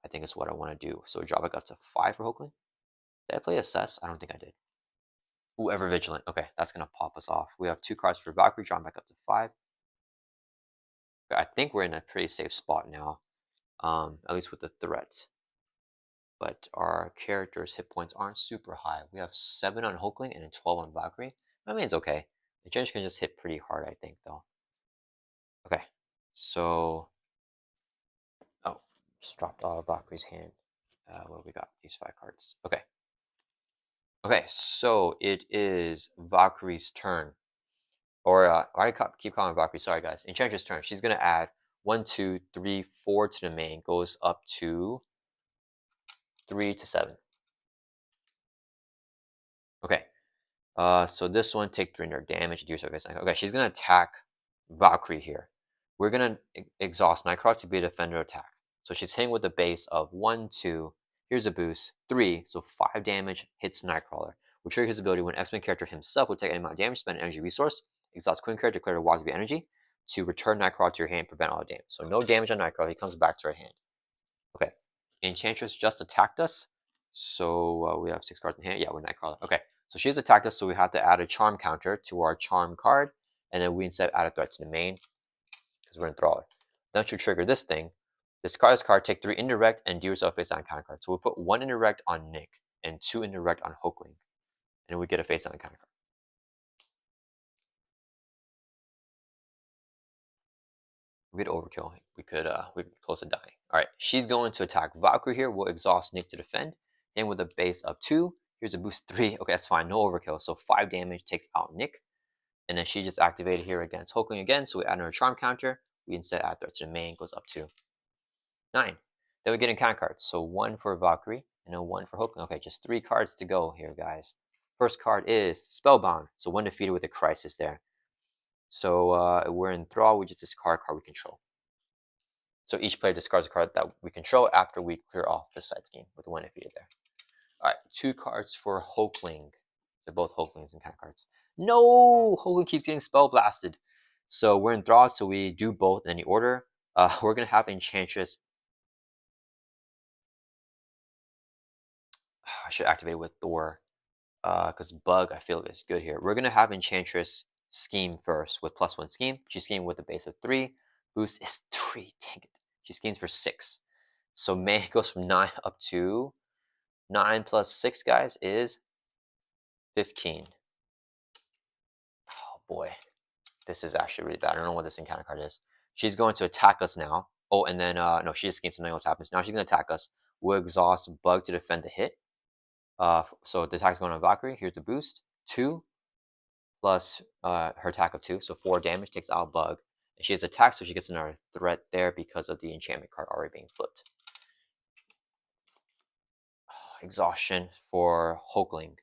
Speaker 1: I think is what I want to do. So drop back up to 5 for Hulkling. Did I play Assess? I don't think I did. Ooh, Ever Vigilant. Okay, that's going to pop us off. We have 2 cards for Valkyrie, drop back up to 5. Okay, I think we're in a pretty safe spot now, at least with the threat. But our character's hit points aren't super high. We have 7 on Hulkling and 12 on Valkyrie. I mean, it's okay. The Enchantress can just hit pretty hard, I think, though. Okay, so... Oh, just dropped Valkyrie's hand. What do we got? These 5 cards. Okay. Okay, so it is Valkyrie's turn. Or, I keep calling Valkyrie, sorry guys. Enchantress' turn. She's going to add 1, 2, 3, 4 to the main goes up to 3 to 7. Okay. So this one take 300 damage. Deer surface. Okay, she's gonna attack Valkyrie here. We're gonna exhaust Nightcrawler to be a defender attack. So she's hitting with a base of 1, 2. Here's a boost 3. So 5 damage hits Nightcrawler. Will trigger his ability when X-Men character himself will take any amount of damage, spend an energy resource. Exhaust Queen character, declare a wall to be energy to return Nightcrawler to your hand, prevent all damage. So no damage on Nightcrawler. He comes back to our hand. Okay. Enchantress just attacked us. So we have 6 cards in hand. Yeah, we're Nightcrawler. Okay. So she's attacked us, so we have to add a charm counter to our charm card, and then we instead add a threat to the main because we're Enthralled. Then she'll trigger this thing. Discard this card, take 3 indirect, and deal yourself face down counter card. So we'll put 1 indirect on Nick and 2 indirect on Hulkling, and we get a face down counter card. We could overkill. We could close to dying. All right, she's going to attack Valkyrie here. We'll exhaust Nick to defend, and with a base of 2. Here's a boost 3. Okay, that's fine. No overkill. So 5 damage takes out Nick. And then she just activated here against Hulkling again. So we add her charm counter. We instead add threat to the main, goes up to 9. Then we get in counter cards. So 1 for Valkyrie and then 1 for Hulkling. Okay, just 3 cards to go here, guys. First card is Spellbound. So 1 defeated with a crisis there. So we're in Thrall. We just discard a card we control. So each player discards a card that we control after we clear off the side scheme with 1 defeated there. All right, 2 cards for Hulkling. They're both Hulklings and counter cards. No! Hulkling keeps getting spell blasted. So we're enthralled, so we do both in any order. We're going to have Enchantress. I should activate it with Thor. Because Bug, I feel, is good here. We're going to have Enchantress scheme first with +1 scheme. She schemed with a base of 3. Boost is 3. Dang it. She schemes for 6. So May goes from 9 up to 9 plus 6, guys, is 15. Oh, boy. This is actually really bad. I don't know what this encounter card is. She's going to attack us now. Oh, and then, no, she just schemes, something else happens. Now she's going to attack us. We'll exhaust Bug to defend the hit. So the attack's going on Valkyrie. Here's the boost. 2 plus her attack of 2. So 4 damage takes out Bug. And she has attack, so she gets another threat there because of the enchantment card already being flipped. Exhaustion for Hulkling.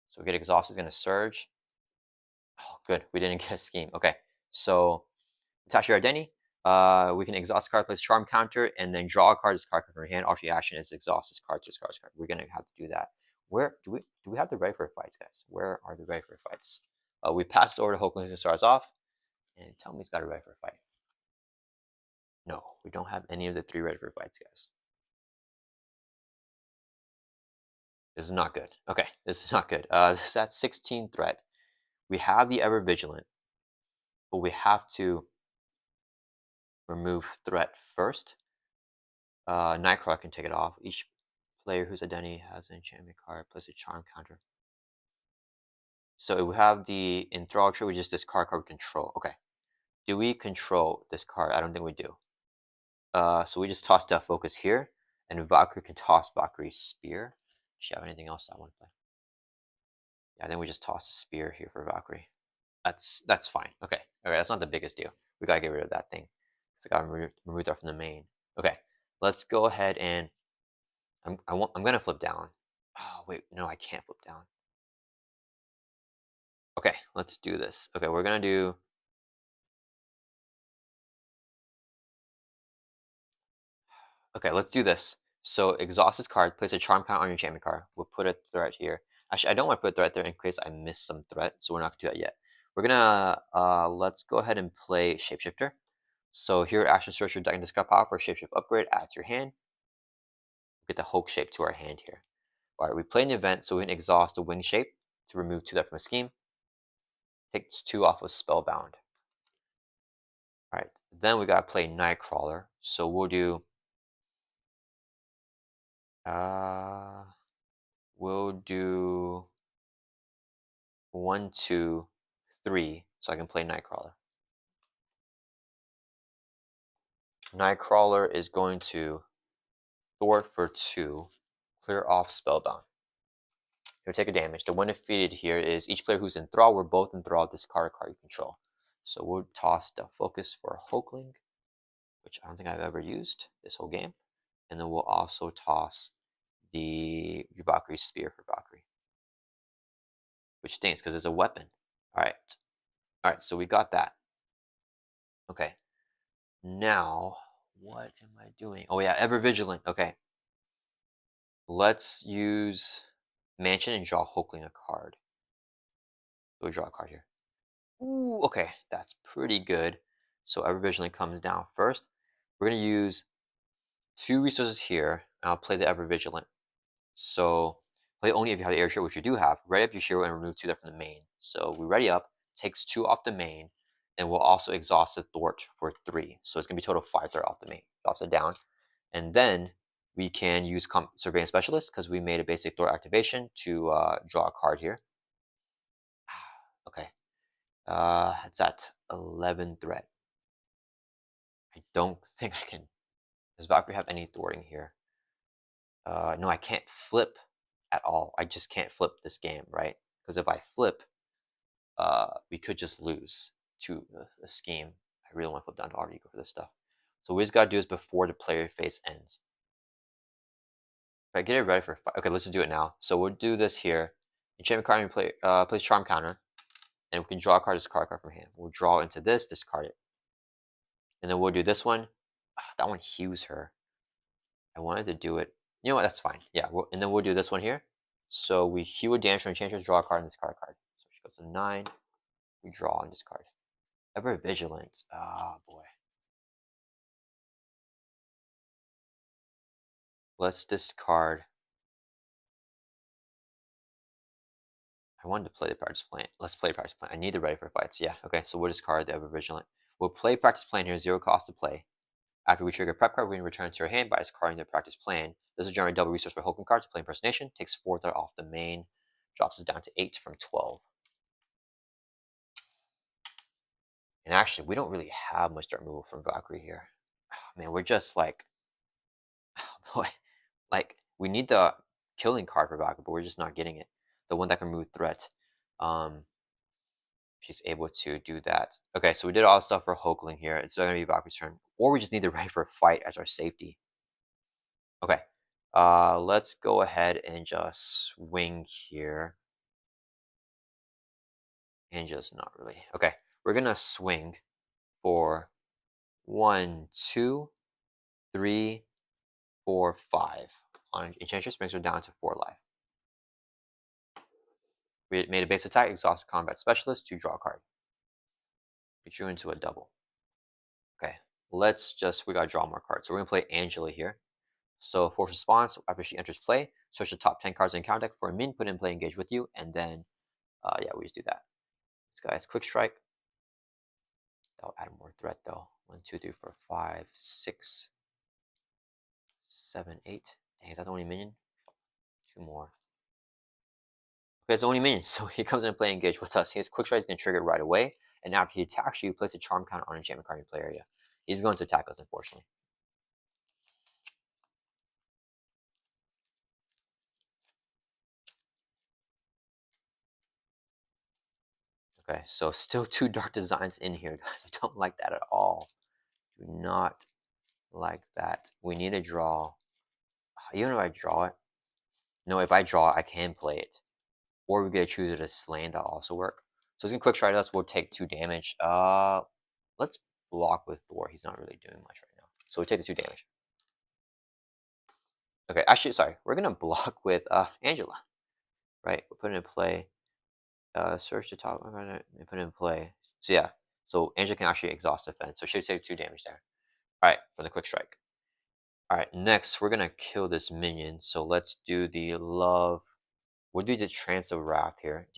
Speaker 1: So we get exhausted, is going to surge. Oh, good. We didn't get a scheme. Okay. So attach your identity. We can exhaust card, place charm counter, and then draw a card, discard card from your hand. Option action is exhaust this card, discard this card. We're gonna have to do that. Where do we have the ready for fights, guys? Where are the ready for fights? We passed over to Hulkling to start us off, and tell me he's got a ready for a fight. No, we don't have any of the 3 ready for fights, guys. This is not good. Okay, this is not good. This is at 16 threat. We have the Ever Vigilant, but we have to remove threat first. Nightcrawler can take it off. Each player whose identity has an enchantment card plus a charm counter. So we have the enthrall tree, which is this card we control. Okay. Do we control this card? I don't think we do. So we just toss Death Focus here, and Valkyrie can toss Valkyrie's Spear. Does she have anything else I want to play? Yeah, then we just toss a Spear here for Valkyrie. That's fine. Okay. Okay, that's not the biggest deal. We gotta get rid of that thing. So I gotta remove that from the main. Okay. Let's go ahead and I'm gonna flip down. Oh wait, no, I can't flip down. Okay, let's do this. Okay, we're gonna do. Okay, let's do this. So exhaust this card, place a charm count on your enchantment card. We'll put a threat here. Actually, I don't want to put a threat there in case I miss some threat, so we're not gonna do that yet. We're gonna let's go ahead and play Shapeshifter. So here, action search your deck and discard power for Shapeshift upgrade. Add to your hand. Get the Hulk shape to our hand here. All right, we play an event, so we can exhaust the wing shape to remove 2 that from a scheme. Takes 2 off of Spellbound. All right, then we gotta play Nightcrawler. So we'll do. We'll do 1, 2, 3, so I can play Nightcrawler. Nightcrawler is going to thwart for 2, clear off Spellbound. He'll take a damage. The one defeated here is each player who's enthralled. We're both enthralled. Discard a card you control. So we'll toss the focus for Hulkling. which I don't think I've ever used this whole game. And then we'll also toss the Valkyrie Spear for Valkyrie, which stinks because it's a weapon. All right, so we got that. Okay, now what am I doing? Oh yeah, ever vigilant. Okay, let's use Mansion and draw Hulkling a card. We'll draw a card here. Ooh, okay, that's pretty good. So ever vigilant comes down first. We're gonna use 2 resources here. I'll play the ever vigilant. So play only if you have the air shield, which you do have. Ready up your hero and remove 2 there from the main. So we ready up, takes 2 off the main, and we'll also exhaust the thwart for 3. So it's gonna be total 5 there off the main. Drops it down, and then we can use Surveillance Specialist because we made a basic thwart activation to draw a card here. Okay, it's at 11 threat. I don't think I can. Does Valkyrie have any thwarting here? No, I can't flip at all. I just can't flip this game, right? Because if I flip, we could just lose to the scheme. I really want to flip down to auto eco for this stuff. So what we just gotta do is before the player phase ends. If I get it ready for okay, let's just do it now. So we'll do this here. Enchantment card and plays charm counter, and we can draw a card, discard a card from hand. We'll draw into this, discard it, and then we'll do this one. That one hews her. I wanted to do it. You know what? That's fine. Yeah, and then we'll do this one here. So we hew a damage from Enchantress, draw a card, and discard a card. So she goes to 9. We draw and discard. Ever vigilant. Ah, boy. Let's discard. I wanted to play the practice plan. Let's play practice plan. I need the ready for fights. Yeah, okay, so we'll discard the Ever Vigilant. We'll play practice plan here, 0 cost to play. After we trigger prep card, we can return to your hand by discarding the practice plan. This will generate double resource for Hulkling cards to play impersonation. Takes 4 threat off the main. Drops it down to 8 from 12. And actually, we don't really have much dirt removal from Valkyrie here. Oh, man, we're just like, oh boy, like we need the killing card for Valkyrie, but we're just not getting it. The one that can remove threat. She's able to do that. Okay, so we did all the stuff for Hulkling here. It's going to be Valkyrie's turn, or we just need to ready for a fight as our safety. Okay, let's go ahead and just swing here. And just not really. Okay, we're gonna swing for 1, 2, 3, 4, 5. On Enchantress brings her down to 4 life. We made a base attack, exhaust combat specialist to draw a card. We drew into a double. Okay, we gotta draw more cards. So we're gonna play Angela here. So force response, after she enters play, search the top 10 cards in counter deck for a min, put in play, engage with you, and then, yeah, we just do that. This guy's quick strike. That'll add more threat though. 1, 2, 3, 4, 5, 6, 7, 8. Dang, is that the only minion? 2 more. Okay, it's the only minion, so he comes in and play engage with us. His quick strike is going to trigger right away, and after he attacks you, place a charm counter on enchantment card in play area. He's going to attack us, unfortunately. Okay, so still 2 dark designs in here, guys. I don't like that at all. Do not like that. We need to draw. Even if I draw it, no, if I draw it, I can play it. Or we get to choose it as slain, that'll also work. So he's gonna quick strike us, we'll take 2 damage. Let's block with Thor. He's not really doing much right now. So we take the 2 damage. Okay, actually, sorry, we're gonna block with Angela. Right, we'll put it in play. Search the top, and put it in play. So yeah, so Angela can actually exhaust defense. So she'll take 2 damage there. Alright, for the quick strike. Alright, next we're gonna kill this minion. So let's do the love. We'll do the Trance of Wrath here.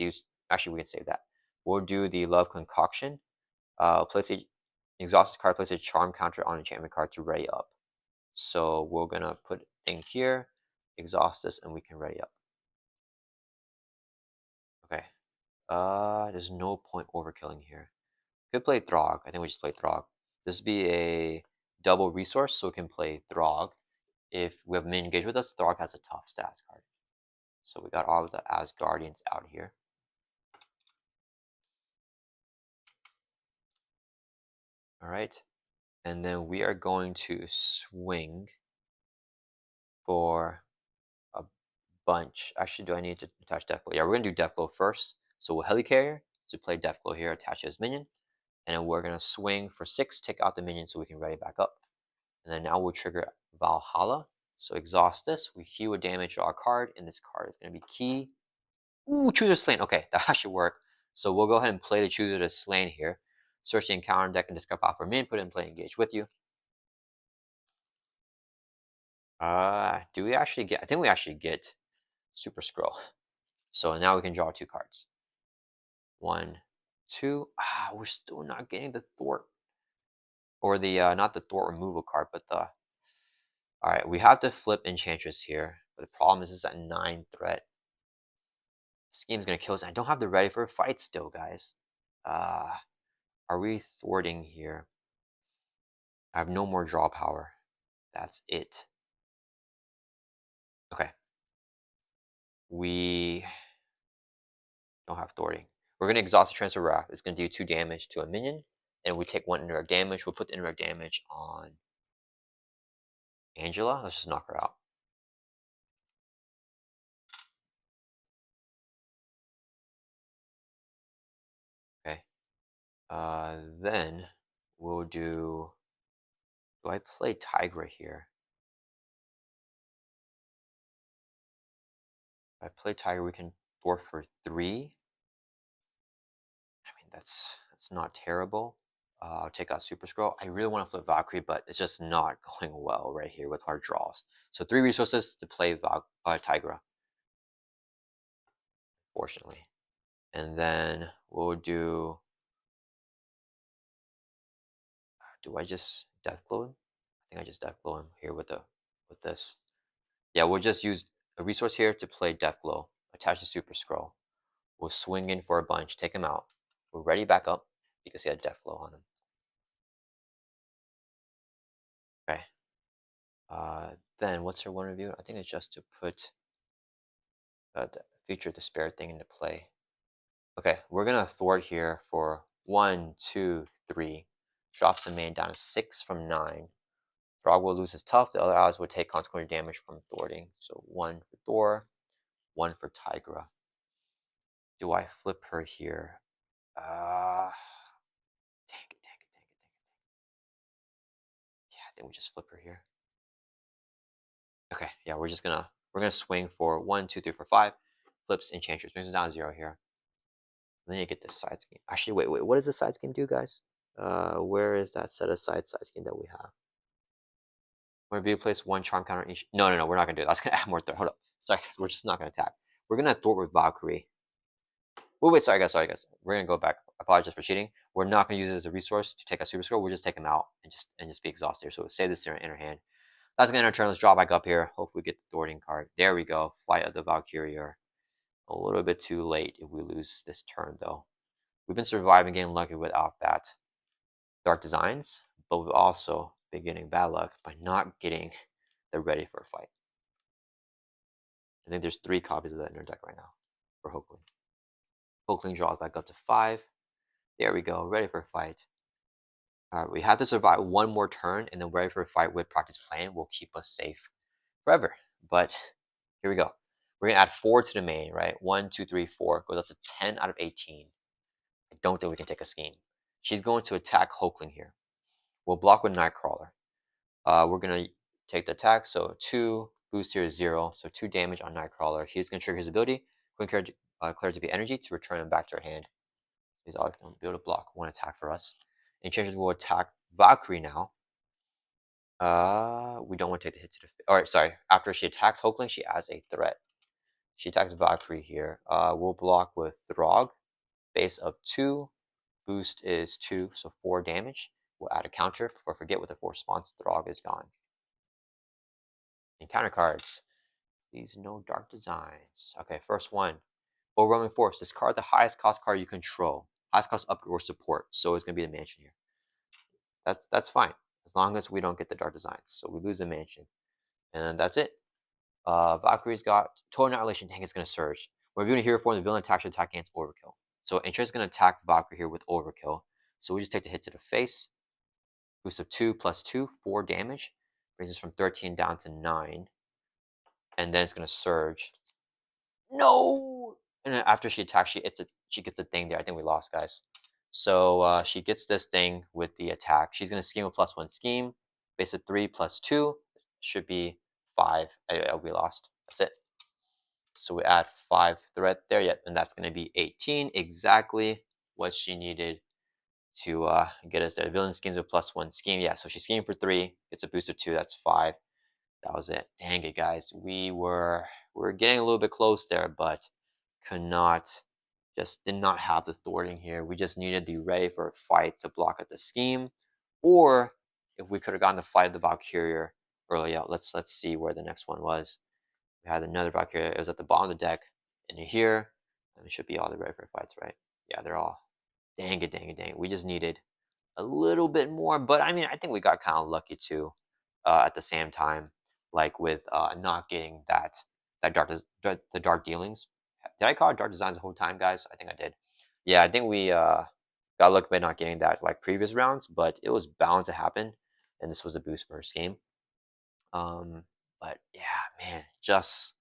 Speaker 1: Actually, we can save that. We'll do the Love Concoction. Place a exhaust card, place a charm counter on enchantment card to ready up. So we're gonna put thing here, exhaust this, and we can ready up. Okay. There's no point overkilling here. Could play Throg. I think we just play Throg. This would be a double resource, so we can play Throg. If we have min engage with us, Throg has a tough stats card. So we got all of the Asgardians out here. All right. And then we are going to swing for a bunch. Actually, do I need to attach Death Blow? Yeah, we're going to do Death Blow first. So we'll Helicarrier to play Death Blow here, attach his minion. And then we're going to swing for 6, take out the minion so we can ready back up. And then now we'll trigger Valhalla. So exhaust this. We heal a damage, draw a card, and this card is going to be key. Ooh, Chooser Slain. Okay, that should work. So we'll go ahead and play the Chooser to Slain here. Search the encounter deck and discard power for min, put it in play, engage with you. Do we actually get, I think we actually get Super Scroll. So now we can draw 2 cards. 1, 2. We're still not getting the Thwart. Or the, not the Thwart removal card, but the... Alright, we have to flip Enchantress here. But the problem is it's at 9 threat. This game's gonna kill us. I don't have the ready for a fight still, guys. Are we thwarting here? I have no more draw power. That's it. Okay. We don't have thwarting. We're going to exhaust the Transfer Wrath. It's going to do 2 damage to a minion. And we take 1 indirect damage. We'll put the indirect damage on Angela. Let's just knock her out. Okay. Then we'll do... Do I play Tigra here? If I play Tiger, we can thwart for 3. I mean, that's not terrible. I'll take out Super Scroll. I really want to flip Valkyrie, but it's just not going well right here with our draws. So 3 resources to play Tigra, fortunately. And then we'll do... Do I just Deathblow him? I think I just Deathblow him here with this. Yeah, we'll just use a resource here to play Deathblow. Attach the Super Scroll. We'll swing in for a bunch, take him out. We're ready back up because he had Deathblow on him. Okay. Then what's her one review? I think it's just to put the Future Despair thing into play. Okay, we're gonna thwart here for 1, 2, 3. Drops the main down to 6 from 9. Throg will lose his tough. The other allies will take consequential damage from thwarting. So 1 for Thor, 1 for Tigra. Do I flip her here? Dang it. Yeah, I think we just flip her here. Okay, yeah, we're gonna swing for 1, 2, 3, 4, 5. Flips Enchantress, brings us down to 0 here. And then you get this side scheme. Actually, wait, what does the side scheme do, guys? Where is that set aside side scheme that we have? When review place 1 charm counter each. No, we're not gonna do it. That's gonna add more. Hold up. Sorry, we're just not gonna attack. We're gonna thwart with Valkyrie. Wait, sorry guys. We're gonna go back. I apologize for cheating. We're not gonna use it as a resource to take a super scroll. We'll just take him out and just be exhausted. So we'll save this in our hand. That's gonna end our turn. Let's draw back up here. Hopefully we get the thwarting card. There we go. Flight of the Valkyrie. A little bit too late if we lose this turn though. We've been surviving, getting lucky without that Dark Designs, but we've also been getting bad luck by not getting the ready for a fight. I think there's 3 copies of that in our deck right now for Hulkling. Hulkling draws back up to 5. There we go, ready for a fight. Alright, we have to survive 1 more turn, and then ready for a fight with practice plan will keep us safe forever. But here we go. We're gonna add 4 to the main, right? 1, 2, 3, 4 goes up to 10 out of 18. I don't think we can take a scheme. She's going to attack Hulkling here. We'll block with Nightcrawler. We're gonna take the attack, so 2, boost here is 0, so 2 damage on Nightcrawler. He's gonna trigger his ability, clear to be energy to return him back to our hand. He's always gonna be able to block 1 attack for us. Enchantress will attack Valkyrie now. We don't want to take the hit to the... Alright, sorry. After she attacks Hulkling, she adds a threat. She attacks Valkyrie here. We'll block with Throg. Base of 2. Boost is 2, so 4 damage. We'll add a counter. Before I forget, with the 4 response, Throg is gone. Encounter cards. These no Dark Designs. Okay, first one. Overwhelming Force. Discard the highest cost card you control. Highest cost upgrade or support. So it's going to be the mansion here. That's fine. As long as we don't get the Dark Designs. So we lose the mansion. And that's it. Valkyrie's got Total Annihilation. Dang, it's going to surge. When reviewing a hero form, the villain attack should attack against Overkill. So Enchantress is going to attack Valkyrie here with Overkill. So we just take the hit to the face. Boost of 2 plus 2, 4 damage. Brings us from 13 down to 9. And then it's going to surge. No! And then after she attacks, she gets a thing there. I think we lost, guys. So she gets this thing with the attack. She's going to scheme a +1 scheme. Base of 3 plus 2 should be 5. We lost. That's it. So we add 5 threat there. Yep, and that's going to be 18. Exactly what she needed to get us there. Villain schemes with +1 scheme. Yeah, so she schemed for 3. Gets a boost of 2. That's 5. That was it. Dang it, guys. We were getting a little bit close there, but could not, just did not have the thwarting here. We just needed to be ready for a fight to block at the scheme, or if we could have gotten the fight of the Valkyrie early out. Let's see where the next one was. We had another Valkyrie. It was at the bottom of the deck, and here, and it should be all the ready for fights, right? Yeah, they're all. Dang it, dang it, dang it. We just needed a little bit more, but I mean, I think we got kind of lucky too. At the same time, like with not getting that the dark dealings. Did I call it dark designs the whole time, guys? I think I did. Yeah, I think we got lucky by not getting that like previous rounds, but it was bound to happen, and this was a boost for her game. Um, but yeah, man, just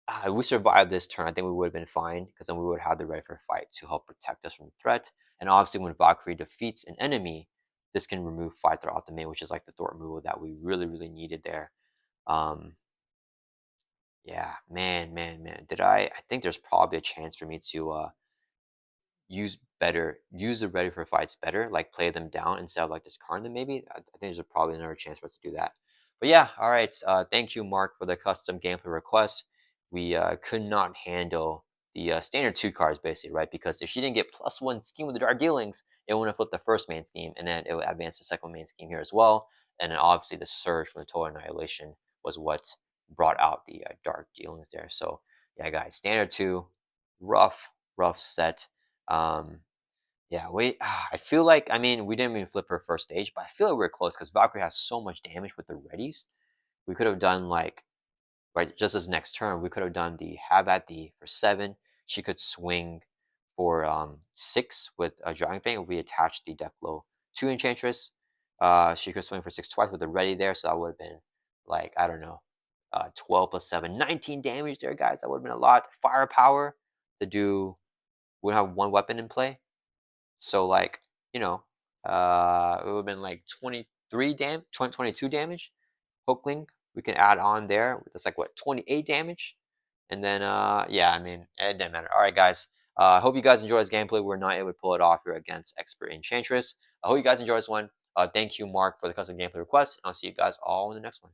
Speaker 1: if we survived this turn, I think we would have been fine because then we would have the ready for fight to help protect us from threat. And obviously, when Valkyrie defeats an enemy, this can remove fight throughout the main, which is like the thwart removal that we really, really needed there. Um, yeah, man. I think there's probably a chance for me to use the ready for fights better, like play them down instead of like discard them. Maybe I think there's probably another chance for us to do that. But yeah, all right. Thank you, Mark, for the custom gameplay request. We could not handle the standard 2 cards basically, right? Because if she didn't get +1 scheme with the dark dealings, it would have flipped the first main scheme, and then it would advance the second main scheme here as well. And then obviously the surge from the total annihilation was what brought out the dark dealings there. So yeah, guys, standard 2, rough set. Yeah, I feel like, I mean, we didn't even flip her first stage, but I feel like we are close because Valkyrie has so much damage with the readies. We could have done like, right, just as next turn, we could have done the have at the for 7. She could swing for 6 with a Dragon Fang if we attach the death blow to Enchantress. She could swing for 6 twice with the ready there, so that would have been like, I don't know, 12 plus 7, 19 damage there, guys. That would have been a lot. Firepower to do, we would have 1 weapon in play. So like, you know, it would have been like 22 damage. Hulkling, we can add on there. That's like what, 28 damage? And then yeah, I mean, it didn't matter. All right, guys. I hope you guys enjoy this gameplay. We're not able to pull it off here against Expert Enchantress. I hope you guys enjoy this one. Thank you, Mark, for the custom gameplay request. And I'll see you guys all in the next one.